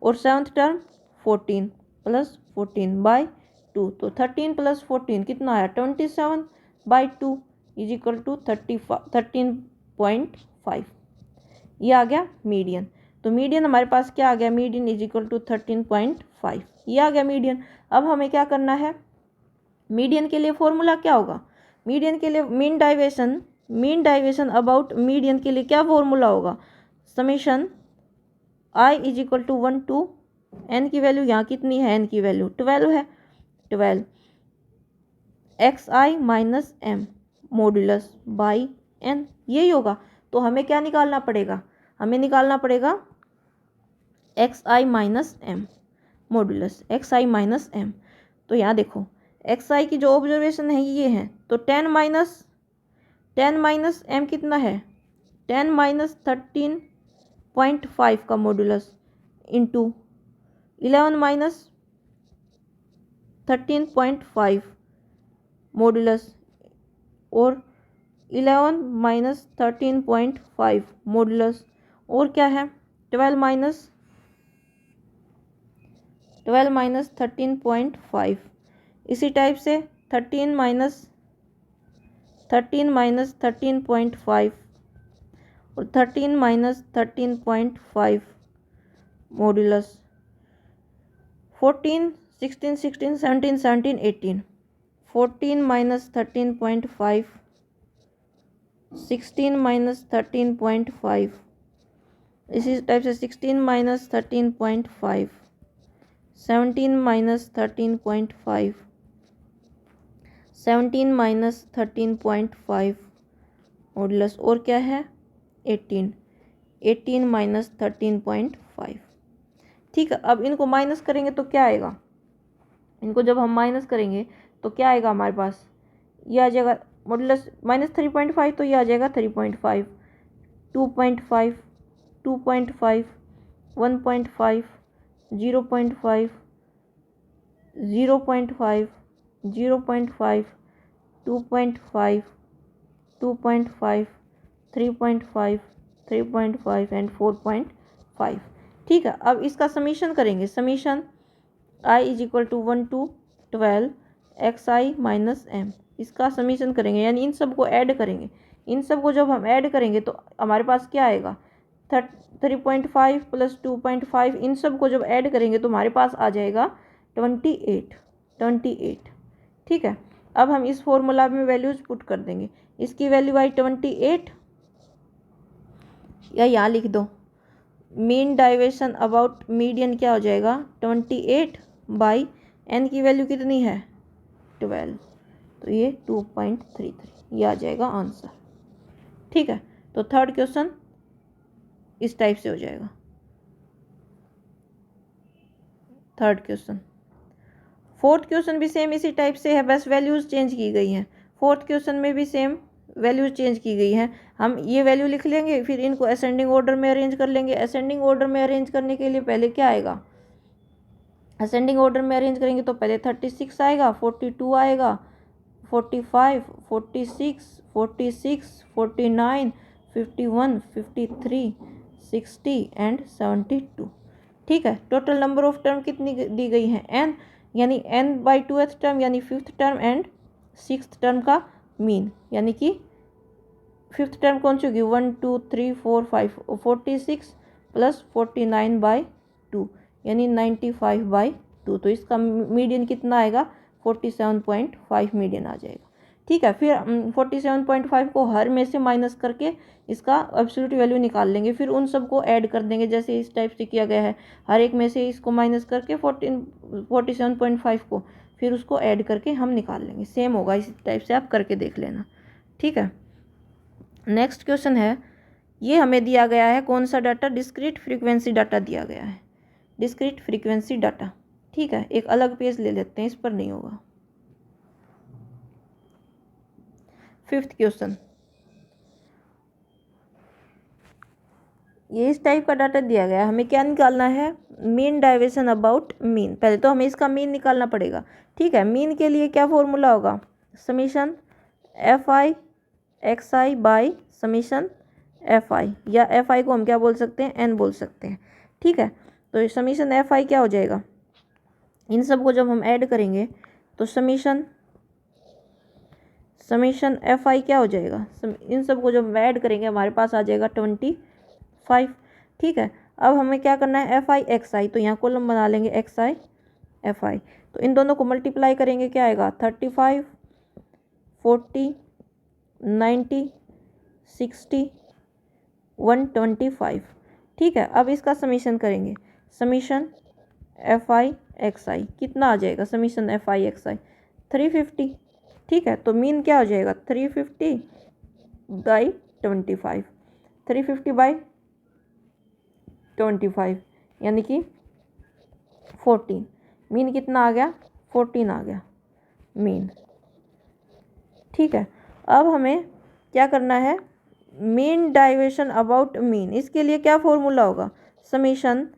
और 7th टर्म 14 प्लस 14 बाई 2। तो 13 प्लस 14 कितना आया? 27 बाई 2 इज इक्वल टू 13.5। ये आ गया मीडियन। तो मीडियन हमारे पास क्या आ गया? Median is equal to 13.5। ये आ गया मीडियन। अब हमें क्या करना है? मीडियन के लिए फॉर्मूला क्या होगा? मीडियन के लिए मीन डाइवेशन अबाउट मीडियन के लिए क्या फॉर्मूला होगा? Summation I is equal to 1 to N की वैल्यू यहाँ कितनी है? एन की वैल्यू 12 है। 12 X I minus M modulus by N, यही होगा। तो हमें क्या निकालना पड़ेगा? हमें निकालना पड़ेगा एक्स आई माइनस एम मॉड्यूलस एक्स आई माइनस एम। तो यहाँ देखो एक्स आई की जो ऑब्जर्वेशन है ये है, तो 10 माइनस एम कितना है? 10 माइनस 13.5 का मॉड्यूलस इंटू 11 माइनस 13.5 मॉड्यूलस और 11 माइनस 13.5 मॉड्यूलस, और क्या है? 12 माइनस 13.5। इसी टाइप से 13 माइनस 13.5 और 13 माइनस 13.5 मॉड्यूलस 14 16 16 17 17 18, 14 माइनस 13.5, 16 माइनस 13.5, इसी टाइप से 16 माइनस 13.5, 17 माइनस 13.5, 17 माइनस 13.5 मॉडुलस, और क्या है? 18। 18 माइनस 13.5। ठीक है, अब इनको माइनस करेंगे तो क्या आएगा, इनको जब हम माइनस करेंगे तो क्या आएगा हमारे पास, ये आ जाएगा मॉडुलस माइनस 3.5, तो ये आ जाएगा 3.5, 2.5, 2.5, 1.5, 0.5, 0.5, 0.5, 2.5, 2.5, 3.5, 3.5 एंड 4.5। ठीक है, अब इसका समीशन करेंगे, summation i is equal to 1 to 12 xi minus m, इसका समीशन करेंगे यानी इन सब को ऐड करेंगे। इन सब को जब हम ऐड करेंगे तो हमारे पास क्या आएगा, 3.5 प्लस 2.5, इन सब को जब ऐड करेंगे तो हमारे पास आ जाएगा 28। ठीक है, अब हम इस फॉर्मूला में वैल्यूज पुट कर देंगे। इसकी वैल्यू आई 28, या यहाँ लिख दो मीन डाइवेशन अबाउट मीडियन क्या हो जाएगा 28 बाई n की वैल्यू कितनी है 12, तो ये 2.33, ये आ जाएगा आंसर। ठीक है, तो थर्ड क्वेश्चन इस टाइप से हो जाएगा। थर्ड क्वेश्चन, फोर्थ क्वेश्चन भी सेम इसी टाइप से है, बस वैल्यूज चेंज की गई हैं। फोर्थ क्वेश्चन में भी सेम वैल्यूज चेंज की गई हैं। हम ये वैल्यू लिख लेंगे, फिर इनको असेंडिंग ऑर्डर में अरेंज कर लेंगे। असेंडिंग ऑर्डर में अरेंज करने के लिए पहले क्या आएगा, असेंडिंग ऑर्डर में अरेंज करेंगे तो पहले 36 आएगा, 42 आएगा, 45, 46, 46, 49, 51, 53, 60 एंड 72। ठीक है, टोटल नंबर ऑफ टर्म कितनी दी गई है n, यानी n/2th टर्म यानी fifth term and sixth term का मीन, यानी कि फिफ्थ टर्म कौन सी होगी 1 2 3 4 5, 46 प्लस 49/2 यानी 95/2, तो इसका मीडियन कितना आएगा 47.5 मीडियन आ जाएगा। ठीक है, फिर 47.5 को हर में से माइनस करके इसका एब्सोल्यूट वैल्यू निकाल लेंगे, फिर उन सब को ऐड कर देंगे जैसे इस टाइप से किया गया है। हर एक में से इसको माइनस करके 47.5 को फिर उसको ऐड करके हम निकाल लेंगे। सेम होगा, इसी टाइप से आप करके देख लेना। ठीक है, नेक्स्ट क्वेश्चन है, ये हमें दिया गया है कौन सा डाटा, डिस्क्रीट फ्रीक्वेंसी डाटा दिया गया है, डिस्क्रीट फ्रीक्वेंसी डाटा। ठीक है, एक अलग पेज ले लेते हैं, इस पर नहीं होगा। फिफ्थ क्वेश्चन, ये इस टाइप का डाटा दिया गया है, हमें क्या निकालना है, मीन डाइवेशन अबाउट मीन। पहले तो हमें इसका मीन निकालना पड़ेगा। ठीक है, मीन के लिए क्या फॉर्मूला होगा, summation fi xi by summation fi, या fi को हम क्या बोल सकते हैं, n बोल सकते हैं। ठीक है, तो समीशन fi क्या हो जाएगा, इन सब को जब हम ऐड करेंगे तो समीशन fi क्या हो जाएगा, इन सब को जब हम ऐड करेंगे हमारे पास आ जाएगा 25। ठीक है, अब हमें क्या करना है fi xi, तो यहाँ कॉलम बना लेंगे xi fi, तो इन दोनों को मल्टीप्लाई करेंगे क्या आएगा 35, 40, 90, 60, 125। ठीक है, अब इसका समीशन करेंगे, समीशन fi xi कितना आ जाएगा, समीशन fi xi 350। ठीक है, तो मीन क्या हो जाएगा 350/25, 350/25 यानी कि 14। मीन कितना आ गया 14 आ गया मीन। ठीक है, अब हमें क्या करना है, मीन डाइवेशन अबाउट मीन। इसके लिए क्या फॉर्मूला होगा, summation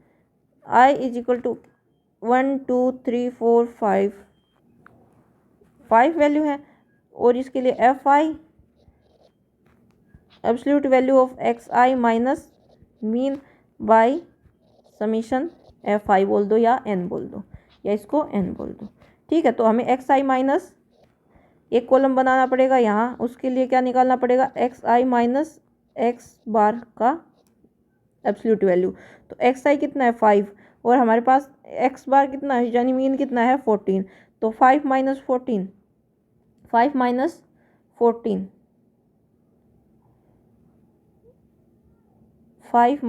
i is equal to 1 2 3 4 5 value है, और इसके लिए fi absolute value of xi minus mean by summation fi बोल दो या n बोल दो, या इसको n बोल दो। ठीक है, तो हमें xi माइनस एक कॉलम बनाना पड़ेगा यहाँ, उसके लिए क्या निकालना पड़ेगा xi माइनस x बार का एब्सोल्यूट वैल्यू। तो xi कितना है 5, और हमारे पास x बार कितना है यानी मीन कितना है 14, तो 5 माइनस 14, 5 माइनस 14, 5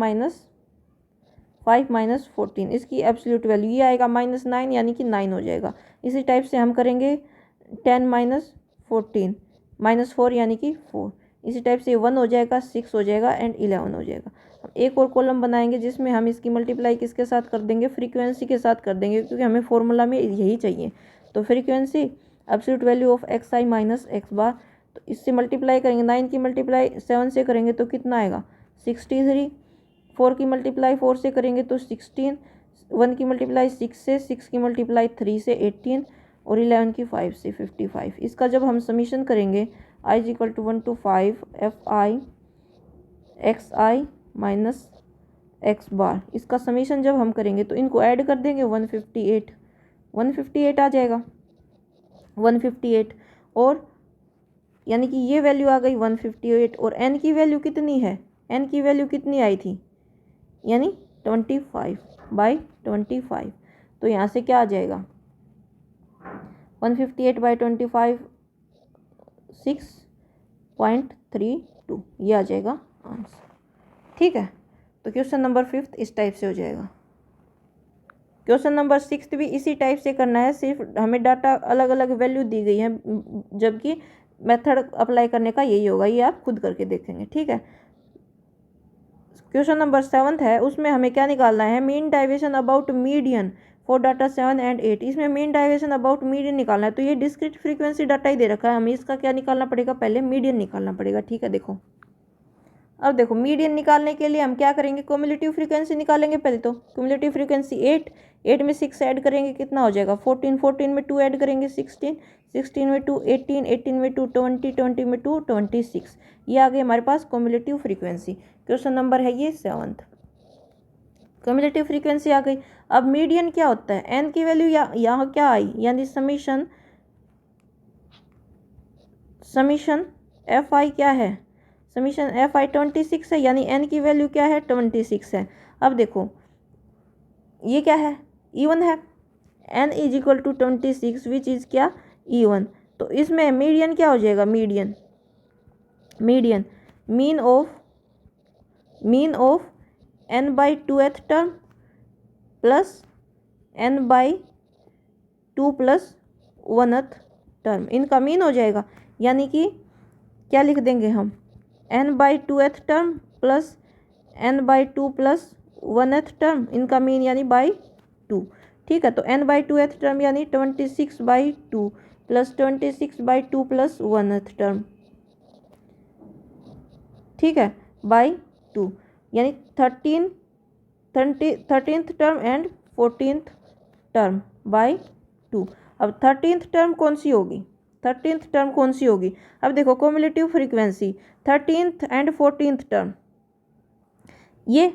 माइनस 14, इसकी एब्सोल्यूट वैल्यू ये आएगा -9 यानी कि 9 हो जाएगा। इसी टाइप से हम करेंगे 10 माइनस 14 -4 यानी कि 4, इसी टाइप से 1 हो जाएगा, 6 हो जाएगा एंड 11 हो जाएगा। हम एक और कॉलम बनाएंगे जिसमें हम इसकी मल्टीप्लाई किसके साथ कर देंगे, फ्रीक्वेंसी के साथ कर देंगे, क्योंकि हमें फॉर्मूला में यही चाहिए। तो frequency absolute value of x I minus x bar, तो इससे मल्टीप्लाई करेंगे, 9 की मल्टीप्लाई 7 से करेंगे तो कितना आएगा 63, 4 की मल्टीप्लाई 4 से करेंगे तो 16, 1 की मल्टीप्लाई 6 से, 6 की मल्टीप्लाई 3 से 18 और 11 की 5 से 55। इसका जब हम समीशन करेंगे i is equal to 1 to 5 f I x I minus x bar, इसका समीशन जब हम करेंगे तो इनको ऐड कर देंगे 158 आ जाएगा 158, और यानी कि ये वैल्यू आ गई 158, और n की वैल्यू कितनी है, n की वैल्यू कितनी आई थी, यानी 25/25। तो यहाँ से क्या आ जाएगा 158/25 6.32, ये आ जाएगा आंसर। ठीक है, तो क्वेश्चन नंबर 5 इस टाइप से हो जाएगा। क्वेश्चन नंबर 6 भी इसी टाइप से करना है, सिर्फ हमें डाटा अलग अलग वैल्यू दी गई है, जबकि मेथड अप्लाई करने का यही होगा, ये आप खुद करके देखेंगे। ठीक है, क्वेश्चन नंबर 7 है, उसमें हमें क्या निकालना है, mean deviation about median for data 7 and 8। इसमें मीन डाइवेशन अबाउट मीडियन निकालना है, तो ये डिस्क्रीट फ्रीक्वेंसी डाटा ही दे रखा है, हमें इसका क्या निकालना पड़ेगा, पहले मीडियन निकालना पड़ेगा। ठीक है, देखो अब देखो मीडियन निकालने के लिए हम क्या करेंगे, क्यूमुलेटिव फ्रीक्वेंसी निकालेंगे पहले। तो क्यूमुलेटिव फ्रीक्वेंसी 8 में 6 ऐड करेंगे कितना हो जाएगा 14 में 2 ऐड करेंगे 16 में 2 18 में 2 20 में 2 26। ये आ गई हमारे पास क्यूमुलेटिव फ्रीक्वेंसी। क्वेश्चन नंबर है ये 7th, क्यूमुलेटिव फ्रीक्वेंसी आ गई। अब मीडियन क्या होता है, एन की वैल्यू यहाँ क्या आई, यानी समीशन एफ आई क्या है, समीशन एफ आई 26 है, यानी एन की वैल्यू क्या है 26 है। अब देखो ये क्या है, इवन है, N is equal to 26 which is क्या इवन। तो इसमें मीडियन क्या हो जाएगा, median mean of n/2th term plus n/2 + 1th term, इनका मीन हो जाएगा। यानी कि क्या लिख देंगे हम, n/2th term plus n/2 + 1th term, इनका मीन यानी /2। ठीक है, तो n/2th टर्म यानी 26/2 प्लस 26/2 + 1th टर्म, ठीक है, /2, यानी 13th term and 14th term /2। अब 13th टर्म कौन सी होगी, 13th टर्म कौन सी होगी, अब देखो cumulative frequency 13th and 14th term, ये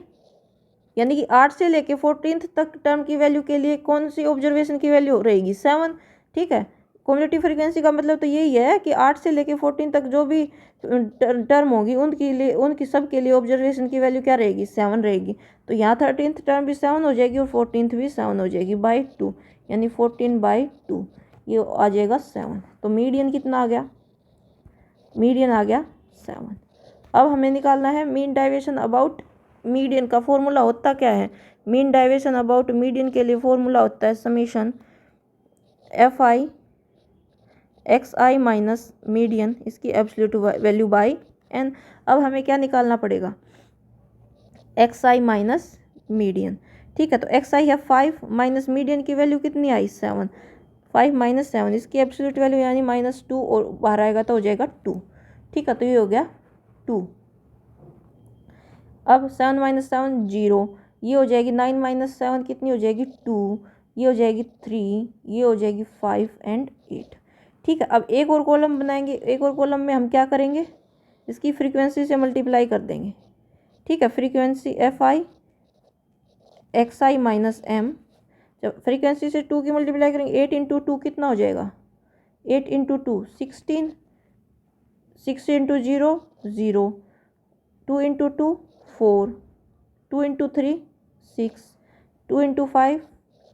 यानी कि 8 से लेके 14th तक टर्म की वैल्यू के लिए कौन सी ऑब्जर्वेशन की वैल्यू रहेगी 7। ठीक है, क्यूमुलेटिव फ्रीक्वेंसी का मतलब तो यही है कि 8 से लेके 14 तक जो भी टर्म होगी उनकी सब के लिए ऑब्जर्वेशन की वैल्यू क्या रहेगी 7 रहेगी। तो यहाँ 13th टर्म भी 7 हो जाएगी और 14th भी 7 हो जाएगी /2, यानी 14/2, ये आ जाएगा 7। तो मीडियन कितना आ गया, मीडियन आ गया 7। अब हमें निकालना है मीन डाइवेशन अबाउट मीडियन का फॉर्मूला होता क्या है, मीन डाइवेशन अबाउट मीडियन के लिए फॉर्मूला होता है summation F I x I minus median, इसकी एब्सोल्यूट वैल्यू /n। अब हमें क्या निकालना पड़ेगा, एक्स आई माइनस मीडियन। ठीक है, तो एक्स आई है 5 माइनस मीडियन की वैल्यू कितनी आई 7, 5 - 7, इसकी एब्सोल्यूट वैल्यू यानी -2, और बाहर आएगा तो हो जाएगा 2। ठीक है, तो ये हो गया 2। अब 7 - 7 0, ये हो जाएगी 9 - 7 कितनी हो जाएगी 2, ये हो जाएगी 3, ये हो जाएगी 5 and 8। ठीक है, अब एक और कॉलम बनाएंगे, एक और कॉलम में हम क्या करेंगे, इसकी फ्रीक्वेंसी से मल्टीप्लाई कर देंगे। ठीक है, फ्रीक्वेंसी एफ आई एक्स आई माइनस एम, जब फ्रीक्वेंसी से 2 की मल्टीप्लाई करेंगे 8 × 2 कितना हो जाएगा 8 × 2 16, 6 × 0 0, 2 × 2 4, 2 × 3 6, 2 × 5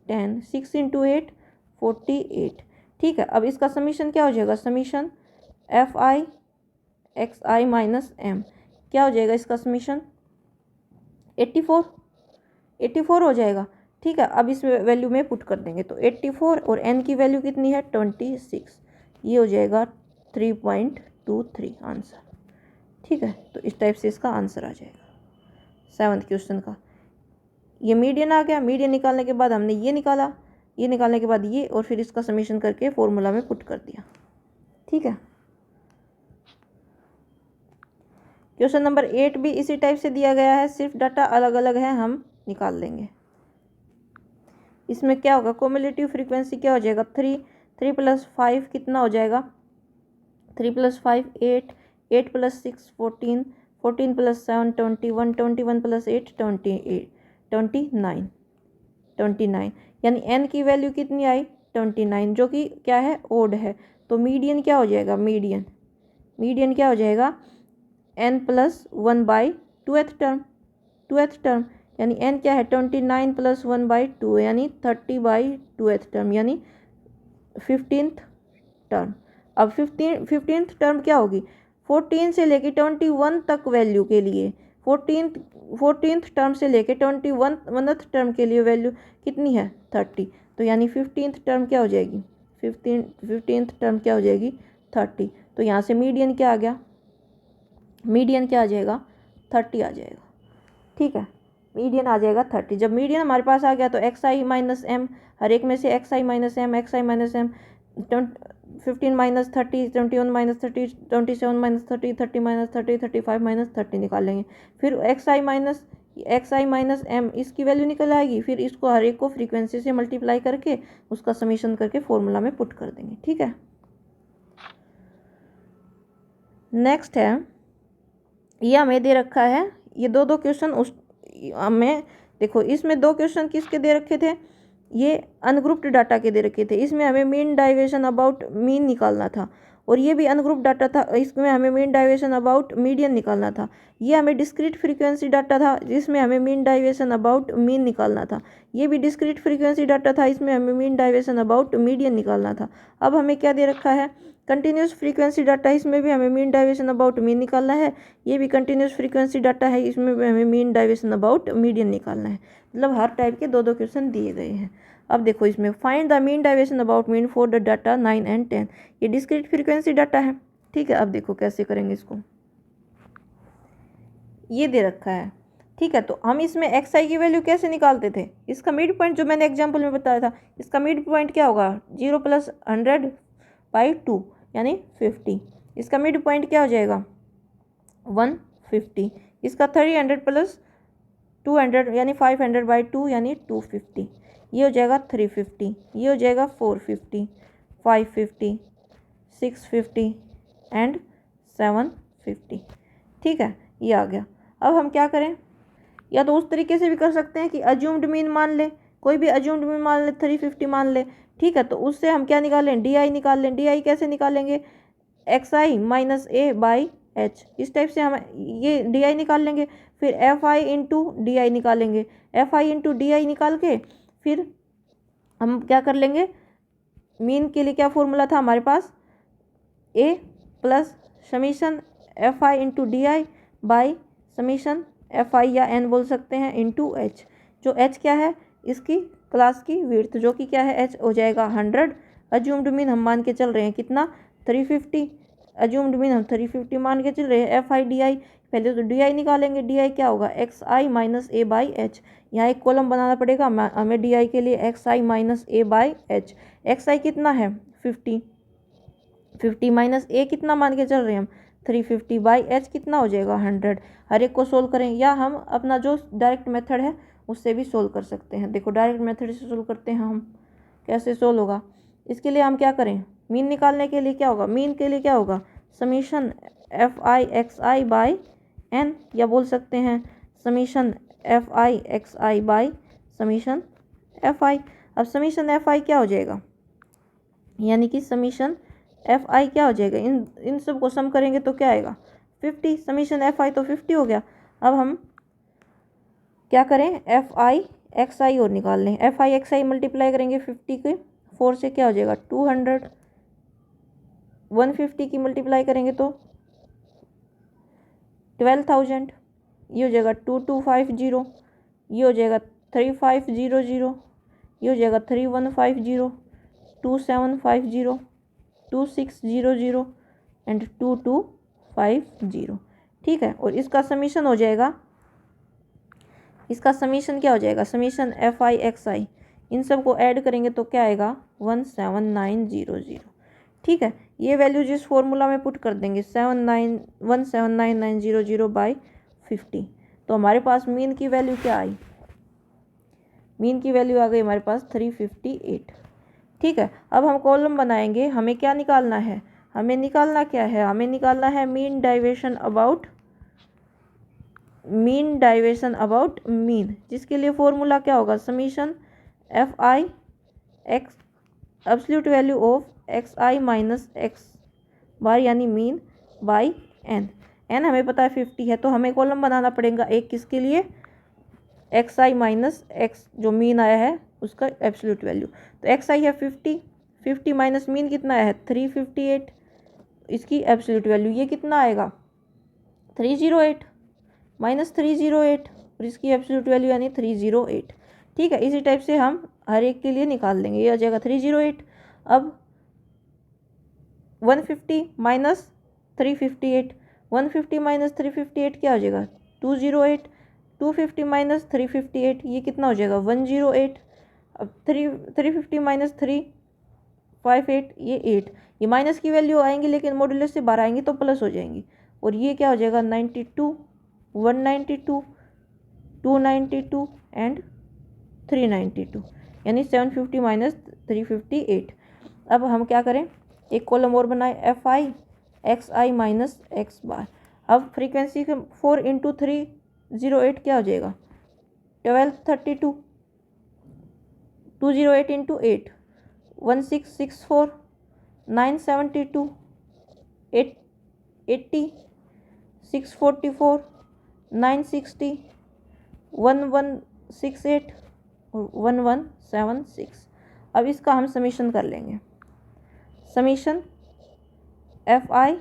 10, 6 × 8 48। ठीक है, अब इसका समीशन क्या हो जाएगा, summation F I x I minus M क्या हो जाएगा, इसका समीशन 84 हो जाएगा। ठीक है, अब इस वैल्यू में पुट कर देंगे तो 84, और एन की वैल्यू कितनी है 26, ये हो जाएगा 3.23 आंसर। ठीक है, तो इस टाइप से इसका आंसर आ जाएगा। 7th क्वेश्चन का। ये मीडियन आ गया, मीडियन निकालने के बाद हमने ये निकाला, ये निकालने के बाद ये, और फिर इसका समीशन करके फॉर्मूला में पुट कर दिया। ठीक है। क्वेश्चन नंबर 8 भी इसी टाइप से दिया गया है, सिर्फ डाटा अलग अलग है, हम निकाल लेंगे। इसमें क्या होगा, क्युमुलेटिव फ्रीक्वेंसी क्या हो जाएगा, 3 + 5 कितना हो जाएगा, 3 + 5 8, 8 + 6 14, 14 + 7 21, 21 + 8 28, 29, यानी n की वैल्यू कितनी आई 29, जो कि क्या है, ओड है। तो मीडियन क्या हो जाएगा, मीडियन क्या हो जाएगा, n + 1 / 2th टर्म, यानी n क्या है 29 + 1/2, यानी 30/2th टर्म, यानी 15th टर्म। अब 15th टर्म क्या होगी, 14 से लेके 21 तक वैल्यू के लिए, 14th टर्म से लेके 21th टर्म के लिए वैल्यू कितनी है 30। तो यानी 15th टर्म क्या हो जाएगी, 15th टर्म क्या हो जाएगी 30। तो यहाँ से मीडियन क्या आ गया, मीडियन क्या आ जाएगा 30 आ जाएगा। ठीक है, मीडियन आ जाएगा 30। जब मीडियन हमारे पास आ गया तो xi - m, हर एक में से xi - m, xi - m, 15 - 30, 21 - 30, 27 - 30, 30 - 30, 35 - 30 निकाल लेंगे। फिर xi - m इसकी वैल्यू निकल आएगी, फिर इसको हर एक को फ्रीक्वेंसी से मल्टीप्लाई करके उसका समीशन करके फॉर्मूला में पुट कर देंगे। ठीक है। नेक्स्ट है, ये हमें दे रखा है, ये दो क्वेश्चन उस हमें देखो, इसमें 2 क्वेश्चन किसके दे रखे थे, ये अनग्रुप्ड डाटा के दे रखे थे। इसमें हमें मीन डाइवेशन अबाउट मीन निकालना था, और ये भी अनग्रुप्ड डाटा था, इसमें हमें मीन डाइवेशन अबाउट मीडियन निकालना था। ये हमें डिस्क्रीट फ्रीक्वेंसी डाटा था, जिसमें हमें मीन डाइवेशन अबाउट मीन निकालना था। ये भी डिस्क्रीट फ्रीक्वेंसी डाटा था, इसमें हमें मीन डाइवेशन अबाउट मीडियन निकालना था। अब हमें क्या दे रखा है, कंटिन्यूस फ्रीक्वेंसी डाटा, इसमें भी हमें मीन डाइवेशन अबाउट मीन निकालना है। ये भी कंटिन्यूस फ्रीक्वेंसी डाटा है, इसमें भी हमें मीन डाइवेशन अबाउट मीडियन निकालना है। मतलब हर टाइप के 2 क्वेश्चन दिए गए हैं। अब देखो, इसमें find the mean deviation about mean for the data 9 and 10। ये डिस्क्रीट फ्रीक्वेंसी डाटा है। ठीक है, अब देखो कैसे करेंगे इसको, ये दे रखा है। ठीक है, तो हम इसमें xi की वैल्यू कैसे निकालते थे, इसका मिड पॉइंट जो मैंने एग्जाम्पल में बताया था, इसका मिड पॉइंट क्या होगा, 0 + 100/2 यानी 50। इसका मिड पॉइंट क्या हो जाएगा 150। इसका 300 + 200 यानी 500/2 यानी 250। ये हो जाएगा 350, ये हो जाएगा 450, 550, 650 एंड 750। ठीक है, ये आ गया। अब हम क्या करें, या तो उस तरीके से भी कर सकते हैं कि अज्यूम्ड मीन मान ले, कोई भी अज्यूम्ड मीन मान ले, 350 मान ले। ठीक है, तो उससे हम क्या निकालें, डी आई निकाल लें। डी आई कैसे निकालेंगे, xi - a/h, इस टाइप से हम ये डी आई निकाल लेंगे। फिर fi × डी आई निकालेंगे। fi × डी आई निकाल के फिर हम क्या कर लेंगे, मीन के लिए क्या फॉर्मूला था हमारे पास, a plus summation fi × D I by summation fi या n बोल सकते हैं × h, जो h क्या है, इसकी क्लास की विड्थ, जो कि क्या है h हो जाएगा 100। अज्यूम्ड मीन हम मान के चल रहे हैं कितना 350, अज्यूम्ड मीन हम 350 मान के चल रहे हैं। fi डी आई, पहले तो डी आई निकालेंगे, डी आई क्या होगा xi - a/h। यहाँ एक कॉलम बनाना पड़ेगा हमें डी आई के लिए, xi - a/h। xi कितना है 50, 50 - a कितना मान के चल रहे हैं हम 350/h कितना हो जाएगा 100। हर एक को सोल्व करें, या हम अपना जो डायरेक्ट मेथड है उससे भी सोल्व कर सकते हैं। देखो डायरेक्ट मेथड से सोल्व करते हैं हम, कैसे सोल्व होगा, इसके लिए हम क्या करें, मीन निकालने के लिए क्या होगा, मीन के लिए क्या होगा, समीशन fi xi n, या बोल सकते हैं summation fi xi summation fi। अब समीशन fi क्या हो जाएगा, यानी कि समीशन fi क्या हो जाएगा, इन सब को सम करेंगे तो क्या आएगा 50। समीशन fi तो 50 हो गया। अब हम क्या करें, fi xi और निकाल लें। fi xi मल्टीप्लाई करेंगे 50 के 4 से क्या हो जाएगा 200, 150 की मल्टीप्लाई करेंगे तो 12,000, ये हो जाएगा 2250, ये हो जाएगा 3500, ये हो जाएगा 3150, 2750, 2600 एंड 2250। ठीक है, और इसका समीशन हो जाएगा इसका समीशन क्या हो जाएगा, समीशन एफ आई एक्स आई, इन सब को ऐड करेंगे तो क्या आएगा 17900। ठीक है, ये वैल्यू जिस फॉर्मूला में पुट कर देंगे 1799900 बाई 50, तो हमारे पास मीन की वैल्यू क्या आई, मीन की वैल्यू आ गई हमारे पास 358। ठीक है, अब हम कॉलम बनाएंगे, हमें क्या निकालना है, हमें निकालना क्या है, हमें निकालना है मीन डाइवेशन अबाउट मीन, जिसके लिए फॉर्मूला क्या होगा, summation F I x absolute value of x I minus x bar यानी मीन बाई एन। एन हमें पता है 50 है, तो हमें कॉलम बनाना पड़ेगा एक किसके लिए, एक्स आई माइनस एक्स जो मीन आया है उसका एब्सोल्यूट वैल्यू। तो एक्स आई है 50 माइनस मीन कितना है 358, इसकी एब्सोल्यूट वैल्यू ये कितना आएगा 308 माइनस 308 और इसकी एब्सोल्यूट वैल्यू यानी 308। ठीक है, इसी टाइप से हम हर एक के लिए निकाल देंगे, ये आ जाएगा 308। अब 150 माइनस 358, 150 माइनस 358 क्या हो जाएगा 208, 250 माइनस 358 ये कितना हो जाएगा 108। अब 350 माइनस 358 ये 8, ये माइनस की वैल्यू आएंगी लेकिन मॉड्यूलस से बाहर आएंगी तो प्लस हो जाएंगी, और ये क्या हो जाएगा 92, 192, 292 एंड 392 यानी 750 माइनस 358। अब हम क्या करें, एक कॉलम और बनाए एफ आई एक्स आई माइनस एक्स बार। अब फ्रीक्वेंसी के 4 इंटू 308 क्या हो जाएगा 1232, 208 इंटू 8 1664, 972, 80, 644, 960, 1168 और 1176। अब इसका हम समीशन कर लेंगे, summation F I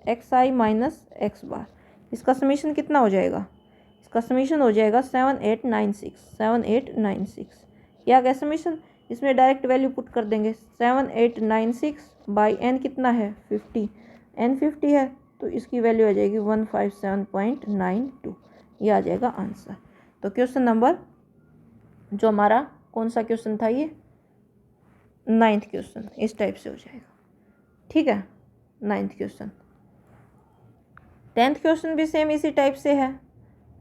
x I minus x bar, इसका समीशन कितना हो जाएगा, इसका समीशन हो जाएगा 7896। ये आ गया समीशन, इसमें डायरेक्ट वैल्यू पुट कर देंगे 7896 बाई एन कितना है 50, एन 50 है तो इसकी वैल्यू आ जाएगी 157.92, ये आ जाएगा आंसर। तो क्वेश्चन नंबर जो हमारा कौन सा क्वेश्चन था, ये 9th क्वेश्चन इस टाइप से हो जाएगा। ठीक है, 9th क्वेश्चन। 10th क्वेश्चन भी सेम इसी टाइप से है,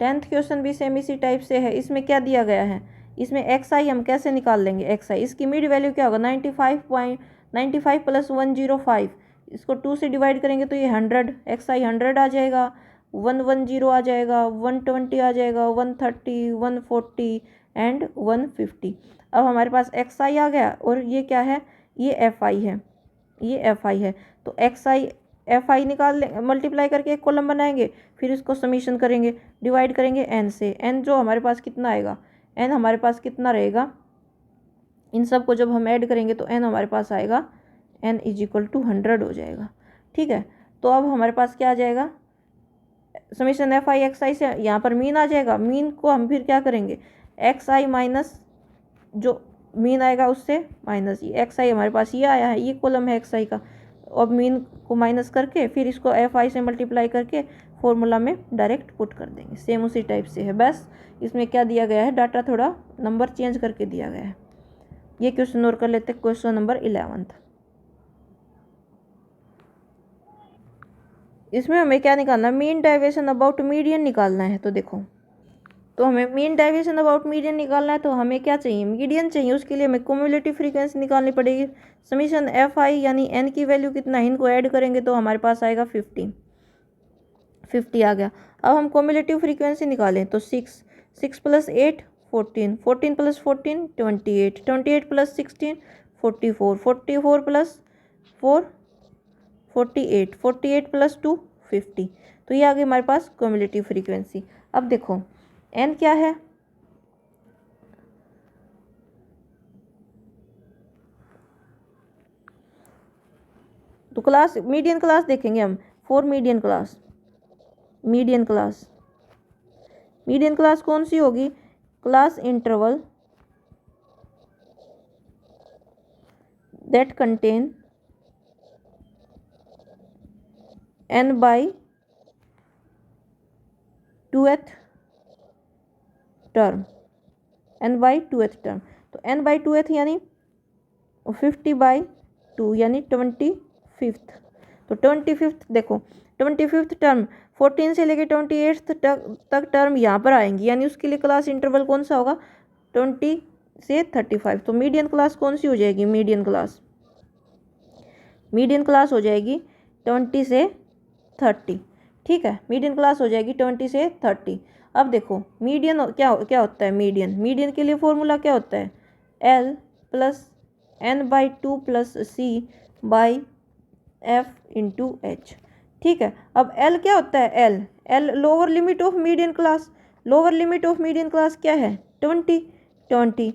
10th क्वेश्चन भी सेम इसी टाइप से है। इसमें क्या दिया गया है, इसमें एक्स आई हम कैसे निकाल लेंगे, एक्स आई इसकी मिड वैल्यू क्या होगा 95 प्लस 105, इसको 2 से डिवाइड करेंगे तो ये 100, एक्स आई 100 आ जाएगा, 110 आ जाएगा, 120 आ जाएगा, 130, 140 एंड 150। अब हमारे पास एक्स आई आ गया और ये क्या है, ये एफ आई है, ये एफ आई है, तो एक्स आई एफ आई निकाल लें, मल्टीप्लाई करके एक कॉलम बनाएंगे, फिर इसको समीशन करेंगे, डिवाइड करेंगे एन से, एन जो हमारे पास कितना आएगा, एन हमारे पास कितना रहेगा, इन सब को जब हम ऐड करेंगे तो एन हमारे पास आएगा एन इज इक्वल टू 100 हो जाएगा। ठीक है, तो अब हमारे पास क्या आ जाएगा, समीशन एफ आई एक्स आई से यहाँ पर मीन आ जाएगा, मीन को हम फिर क्या करेंगे एक्स आई माइनस जो मीन आएगा उससे माइनस ये एक्स आई हमारे पास ये आया है, ये कॉलम है एक्स आई का, अब मीन को माइनस करके फिर इसको एफ आई से मल्टीप्लाई करके फॉर्मूला में डायरेक्ट पुट कर देंगे, सेम उसी टाइप से है, बस इसमें क्या दिया गया है, डाटा थोड़ा नंबर चेंज करके दिया गया है। ये क्वेश्चन और कर लेते हैं, क्वेश्चन नंबर 11th। इसमें हमें क्या निकालना है, मीन डाइवेशन अबाउट मीडियन निकालना है। तो देखो, तो हमें मीन डाइवेशन अबाउट मीडियन निकालना है, तो हमें क्या चाहिए, मीडियन चाहिए, उसके लिए हमें क्युमुलेटिव फ्रीक्वेंसी निकालनी पड़ेगी। समीशन एफ आई यानी एन की वैल्यू कितना है, इनको ऐड करेंगे तो हमारे पास आएगा 50 आ गया। अब हम क्युमुलेटिव फ्रीक्वेंसी निकालें तो 6 plus 8 14, 14 plus 14 28, 28 plus 16 44, 44 plus 4 48, 48 plus 2 50। तो ये आ गई हमारे पास क्युमुलेटिव फ्रीक्वेंसी। अब देखो एन क्या है, तो क्लास मीडियन क्लास देखेंगे हम, for median class, median class कौन सी होगी, class interval that contain n by 2th term, n/2th term. तो n/2th यानी 50/2 यानी 25th। तो 25th देखो 25th टर्म 14 से लेके 28th तक टर्म यहाँ पर आएंगी, यानी उसके लिए क्लास इंटरवल कौन सा होगा 20 से 35। तो मीडियन क्लास कौन सी हो जाएगी, मीडियन क्लास हो जाएगी 20 से 30। ठीक है, मीडियन क्लास हो जाएगी 20 से 30। अब देखो मीडियन क्या होता है, मीडियन के लिए फॉर्मूला क्या होता है, L + n/2 + c/f × h। ठीक है, अब L क्या होता है, L lower limit of median class, क्या है 20।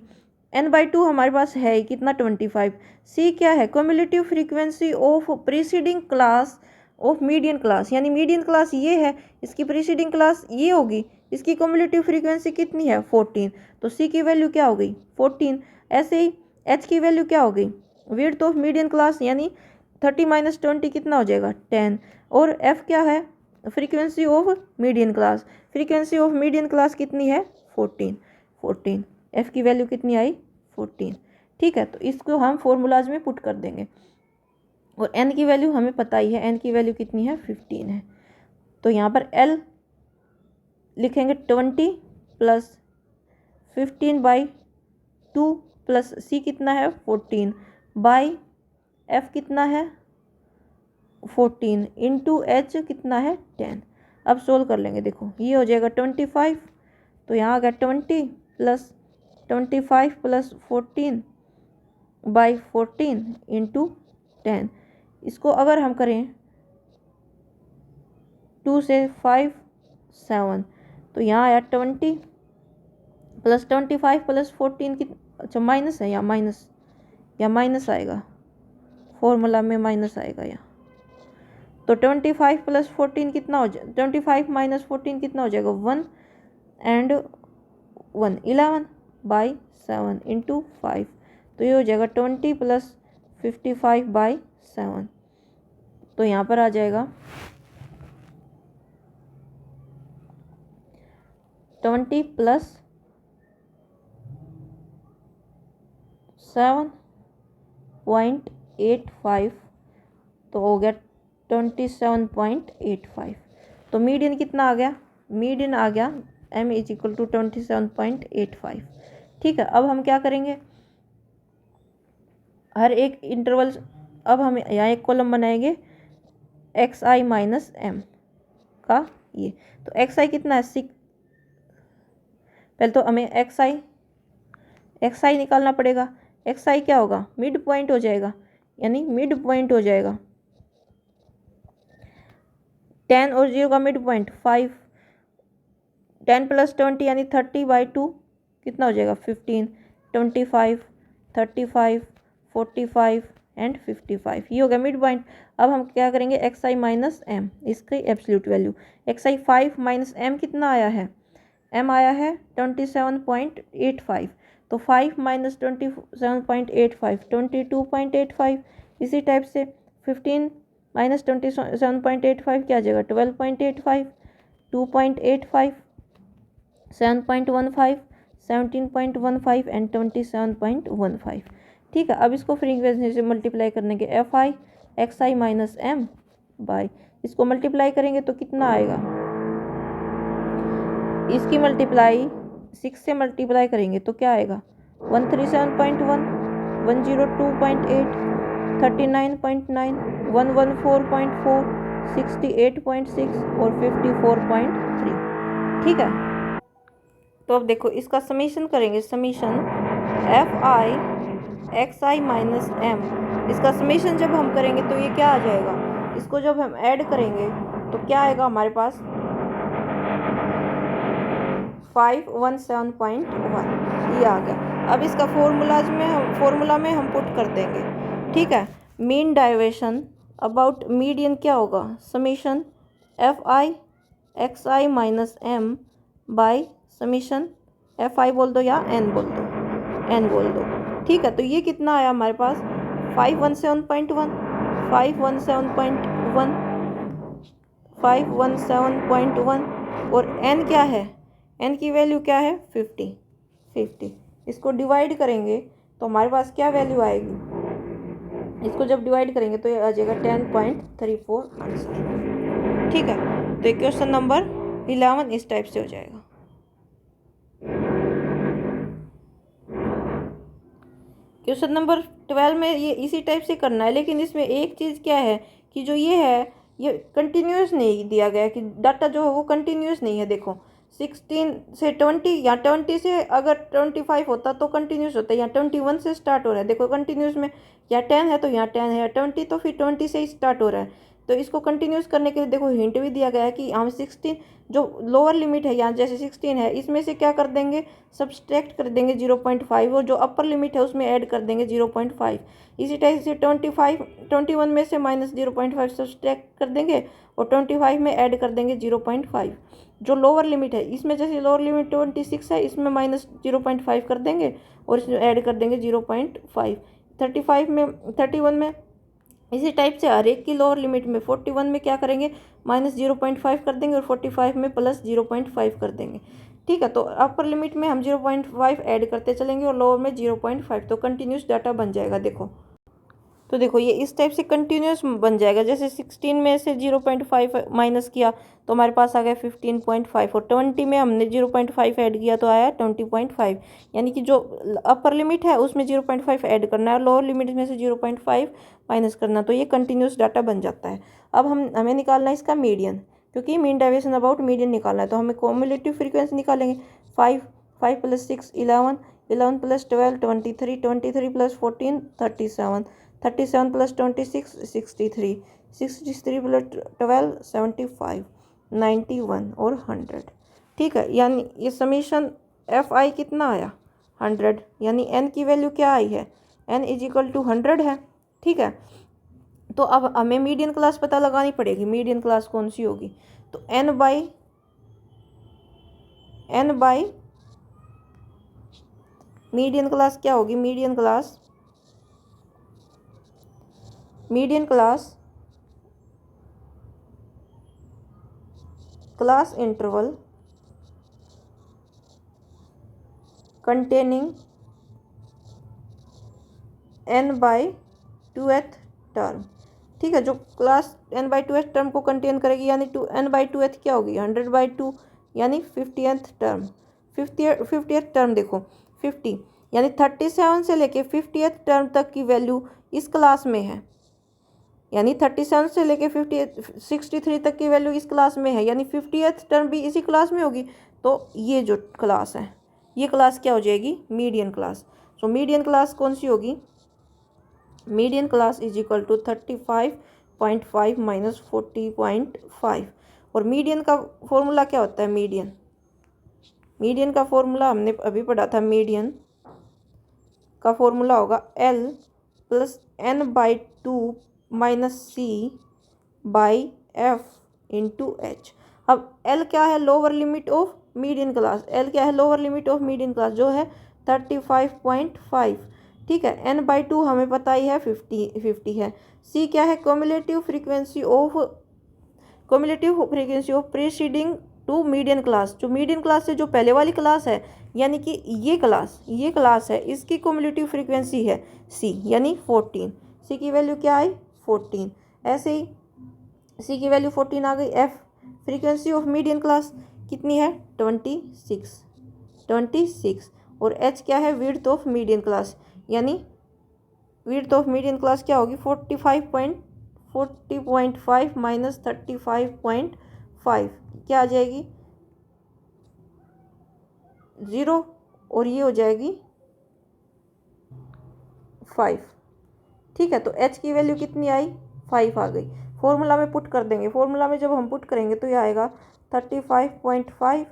n/2 हमारे पास है ही कितना 25। c क्या है, cumulative frequency of preceding class of median class, यानी मीडियन क्लास ये है, इसकी प्रीसीडिंग क्लास ये होगी, इसकी क्यूमुलेटिव फ्रीक्वेंसी कितनी है 14। तो c की वैल्यू क्या हो गई 14। ऐसे ही h की वैल्यू क्या हो गई, विड्थ ऑफ मीडियन क्लास यानी 30 - 20 कितना हो जाएगा 10। और f क्या है, फ्रीक्वेंसी ऑफ मीडियन क्लास कितनी है 14। f की वैल्यू कितनी आई 14। ठीक है, तो इसको हम फॉर्मूलाज में पुट कर देंगे। और n की वैल्यू हमें पता ही है, n की वैल्यू कितनी है 15 है। तो यहाँ पर L लिखेंगे 20 + 15/2 + c कितना है 14 बाई f कितना है 14 × h कितना है 10। अब सोल्व कर लेंगे, देखो ये हो जाएगा 25। तो यहाँ आ गया 20 + 25 + 14/14 × 10। इसको अगर हम करें 2 से 5 7, तो यहाँ आया 20 + 25 + 14 की, अच्छा माइनस है यहाँ, माइनस आएगा, फॉर्मूला में माइनस आएगा यहाँ। तो 25 + 14 कितना हो जाए, 25 - 14 कितना हो जाएगा 1 and 1 11/7 × 5। तो ये हो जाएगा 20 + 55/7। तो यहाँ पर आ जाएगा 20 + 7.85, तो हो गया 27.85। तो मीडियन कितना आ गया, m = 27.85। ठीक है, अब हम क्या करेंगे, हर एक इंटरवल, अब हम यहाँ एक कॉलम बनाएंगे xi - m का ये। तो xi कितना है 6, पहले तो हमें xi निकालना पड़ेगा। xi क्या होगा, मिड पॉइंट हो जाएगा, 10 और 0 का मिड पॉइंट 5। 10 + 20 यानी 30/2 कितना हो जाएगा 15, 25, 35, 45 एंड 55, ये हो गया मिड पॉइंट। अब हम क्या करेंगे xi - m, इसकी एब्सोल्यूट वैल्यू। xi 5 - m कितना आया है, m आया है 27.85। तो 5 - 27.85 22.85। इसी टाइप से 15 - 27.85 क्या आ जाएगा 12.85, 2.85, 7.15, 17.15 एंड 27.15। ठीक है, अब इसको फ्रीक्वेंसी से मल्टीप्लाई करने के fi xi - m बाई, इसको मल्टीप्लाई करेंगे तो कितना आएगा, इसकी मल्टीप्लाई 6 से मल्टीप्लाई करेंगे तो क्या आएगा 137.1, 102.8, 39.9, 114.4, 68.6 और 54.3। ठीक है, तो अब देखो इसका समीशन करेंगे, समीशन fi xi - m, इसका समीशन जब हम करेंगे तो ये क्या आ जाएगा, इसको जब हम ऐड करेंगे तो क्या आएगा हमारे पास 517.1, ये आ गया। अब इसका फॉर्मूला में हम पुट कर देंगे। ठीक है, मीन डाइवर्शन अबाउट मीडियन क्या होगा, summation fi xi - m by summation fi बोल दो या n बोल दो। ठीक है, तो ये कितना आया हमारे पास 517.1, 517.1 और n क्या है, n की वैल्यू क्या है 50। इसको डिवाइड करेंगे तो हमारे पास क्या वैल्यू आएगी, इसको जब डिवाइड करेंगे तो ये आ जाएगा 10.34 आंसर। ठीक है, तो ये क्वेश्चन नंबर 11 इस टाइप से हो जाएगा। क्वेश्चन नंबर 12 में ये इसी टाइप से करना है, लेकिन इसमें एक चीज़ क्या है कि जो ये है ये कंटिन्यूस नहीं दिया गया, कि डाटा जो है वो कंटिन्यूस नहीं है। देखो 16 से 20 या 20 से अगर 25 होता तो कंटिन्यूस होता है, या 21 से स्टार्ट हो रहा है। देखो कंटिन्यूस में या 10 है तो यहाँ 10 है, 20 तो फिर 20 से ही स्टार्ट हो रहा है। तो इसको कंटिन्यूस करने के लिए देखो हिंट भी दिया गया है कि हम 16 जो लोअर लिमिट है यहाँ जैसे 16 है इसमें से क्या कर देंगे, सब्सट्रैक्ट कर देंगे 0.5, और जो अपर लिमिट है उसमें ऐड कर देंगे 0.5। इसी टाइप से 21 में से -0.5 सब्सट्रैक्ट कर देंगे और 25 में ऐड कर देंगे 0.5। जो लोअर लिमिट है इसमें जैसे लोअर लिमिट 26 है, इसमें -0.5 कर देंगे और इसमें ऐड कर देंगे 0.5। 31 में इसी टाइप से हर एक की लोअर लिमिट में 41 में क्या करेंगे, -0.5 कर देंगे और 45 में +0.5 कर देंगे। ठीक है, तो अपर लिमिट में हम 0.5 ऐड करते चलेंगे और लोअर में 0.5, तो कंटिन्यूस डाटा बन जाएगा। देखो तो देखो ये इस टाइप से कंटिन्यूस बन जाएगा। जैसे 16 में से 0.5 माइनस किया तो हमारे पास आ गया 15.5, और 20 में हमने 0.5 ऐड किया तो आया 20.5। यानी कि जो अपर लिमिट है उसमें 0.5 ऐड करना है और लोअर लिमिट में से 0.5 माइनस करना, तो ये कंटिन्यूस डाटा बन जाता है। अब हमें निकालना है इसका मीडियन, क्योंकि मीन डेविएशन अबाउट मीडियन निकालना है। तो हमें क्युमुलेटिव फ्रीक्वेंसी निकालेंगे। 5 + 6 11, 11 + 12 23, 23 + 14 37, 37 + 26 63, 63 + 12 75, 91 और 100। ठीक है, यानी ये समीशन FI कितना आया 100, यानी n की वैल्यू क्या आई है, n = 100 है। ठीक है, तो अब हमें मीडियन क्लास पता लगानी पड़ेगी। मीडियन क्लास कौन सी होगी, तो n बाई मीडियन क्लास क्या होगी, median class interval containing n/2th term. ठीक है, जो क्लास n/2th टर्म को कंटेन करेगी, यानी n/2th क्या होगी 100/2, यानी 50th टर्म। 50th टर्म देखो 50, यानी 37 से लेके 50th टर्म तक की वैल्यू इस क्लास में है, यानी 37 से लेके 63 तक की वैल्यू इस क्लास में है, यानी 50th टर्म भी इसी क्लास में होगी। तो ये जो क्लास है ये क्लास क्या हो जाएगी, median class. So median class कौन सी होगी, मीडियन क्लास = 35.5 - 40.5। और मीडियन का फॉर्मूला क्या होता है, मीडियन का फॉर्मूला हमने अभी पढ़ा था। मीडियन का फॉर्मूला होगा L + n/2 - C/F × H। अब L क्या है, lower limit of median class. L क्या है, lower limit of median class, जो है 35.5। ठीक है, n/2 हमें पता ही है 50 है। C क्या है, cumulative frequency of preceding to median class. जो मीडियन क्लास से जो पहले वाली क्लास है, यानी कि ये क्लास है, इसकी क्युमुलेटिव फ्रीक्वेंसी है C, यानी 14। C की वैल्यू क्या आई 14। ऐसे ही C की वैल्यू 14 आ गई। F frequency of median class कितनी है 26, और H क्या है, विड्थ ऑफ मीडियन क्लास, यानी विड्थ ऑफ मीडियन क्लास क्या होगी 40.5 - 35.5 क्या आ जाएगी 0, और ये हो जाएगी 5। ठीक है, तो H की वैल्यू कितनी आई 5 आ गई। फॉर्मूला में पुट कर देंगे। फॉर्मूला में जब हम पुट करेंगे तो ये आएगा 35.5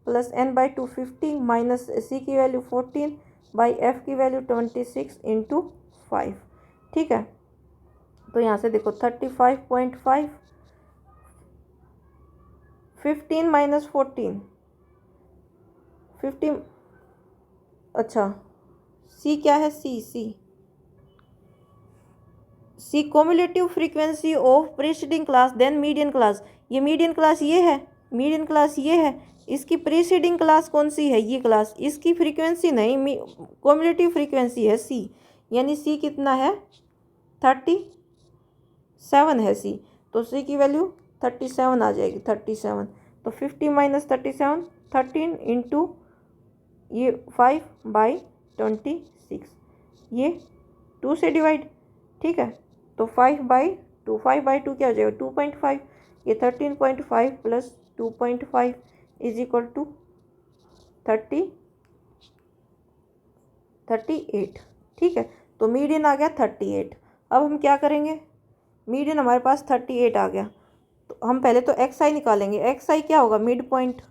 + n/2 50 माइनस C की वैल्यू 14/F की वैल्यू 26 × 5। ठीक है, तो यहाँ से देखो 35.5 15 - 14 50। अच्छा, C क्या है, C cumulative frequency of preceding class then median class. ये मीडियन क्लास ये है, इसकी प्रीसीडिंग क्लास कौन सी है, ये क्लास, इसकी फ्रीक्वेंसी नहीं, कम्युलेटिव फ्रीक्वेंसी है सी, यानी सी कितना है 37 है सी, तो सी की वैल्यू 37 आ जाएगी 37। तो 50 माइनस 37 13 इंटू ये 5/26, ये 2 से डिवाइड, ठीक है। तो 5/2, 5/2 क्या हो जाएगा 2.5, ये 13.5 प्लस 2.5 इज इक्वल टू 38, ठीक है। तो मीडियन आ गया 38। अब हम क्या करेंगे, मीडियन हमारे पास 38 आ गया, तो हम पहले तो एक्स आई निकालेंगे। एक्स आई क्या होगा, मिड पॉइंट,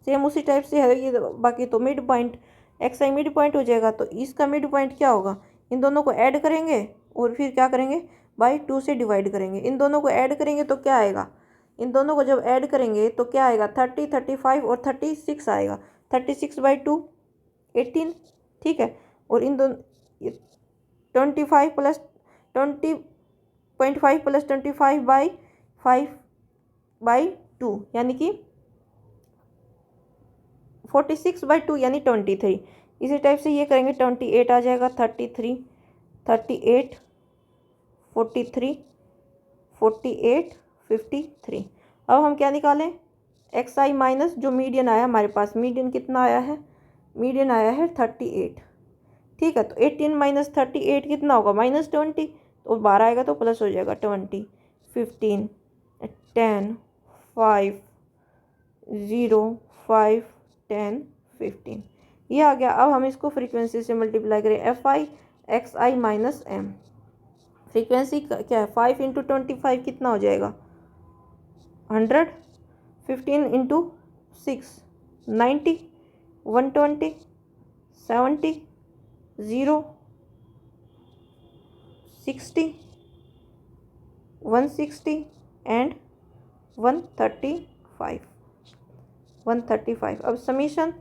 सेम उसी टाइप से है ये, बाकी तो मिड पॉइंट, एक्स आई मिड पॉइंट हो जाएगा। तो इसका मिड पॉइंट क्या होगा, इन दोनों को ऐड करेंगे और फिर क्या करेंगे, बाई 2 से डिवाइड करेंगे। इन दोनों को ऐड करेंगे तो क्या आएगा, इन दोनों को जब ऐड करेंगे तो क्या आएगा 30, 35 और 36 आएगा। 36/2 18, ठीक है। और इन दोनों 25 प्लस 20.5 प्लस 25/5/2 यानी कि 46/2 यानी 23। इसी टाइप से ये करेंगे 28 आ जाएगा, 33, 38, 43, 48, 53। अब हम क्या निकालें, एक्स आई माइनस जो मीडियन आया हमारे पास, मीडियन कितना आया है, मीडियन आया है 38, ठीक है। तो 18 माइनस 38 कितना होगा -20, तो 12 आएगा तो प्लस हो जाएगा 20, 15, 10, 5, 0, 5, 10, 15, ये आ गया। अब हम इसको फ्रीक्वेंसी से मल्टीप्लाई करें, एफ आई एक्स आई माइनस एम, फ्रीक्वेंसी क्या है 5 इंटू 25 कितना हो जाएगा 100, 15 इंटू 6 90, 120, 70, 0, 60, 160 एंड 135। अब summation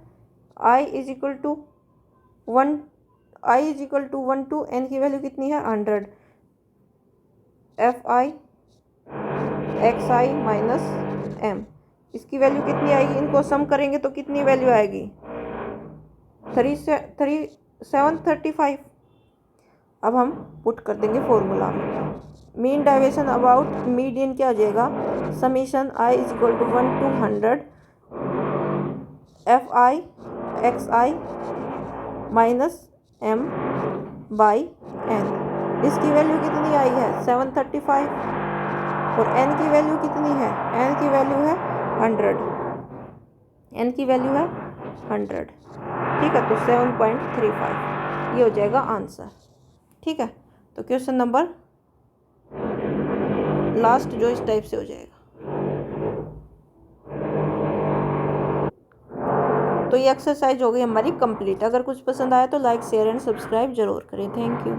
I is equal to 1 to N की वैल्यू कितनी है 100, एफ आई एक्स आई माइनस एम, इसकी वैल्यू कितनी आएगी, इनको सम करेंगे तो कितनी वैल्यू आएगी 3735। अब हम पुट कर देंगे फॉर्मूला में, मीन डाइवेशन अबाउट मीडियन क्या हो जाएगा, summation I is equal to 1 to 100 F I x I minus M by N, इसकी वैल्यू कितनी आई है 735 और एन की वैल्यू कितनी है, एन की वैल्यू है 100, एन की वैल्यू है 100, ठीक है। तो 7.35 ये हो जाएगा आंसर, ठीक है। तो क्वेश्चन नंबर लास्ट जो इस टाइप से हो जाएगा। तो ये एक्सरसाइज हो गई हमारी कंप्लीट। अगर कुछ पसंद आया तो लाइक शेयर एंड सब्सक्राइब जरूर करें। Thank you.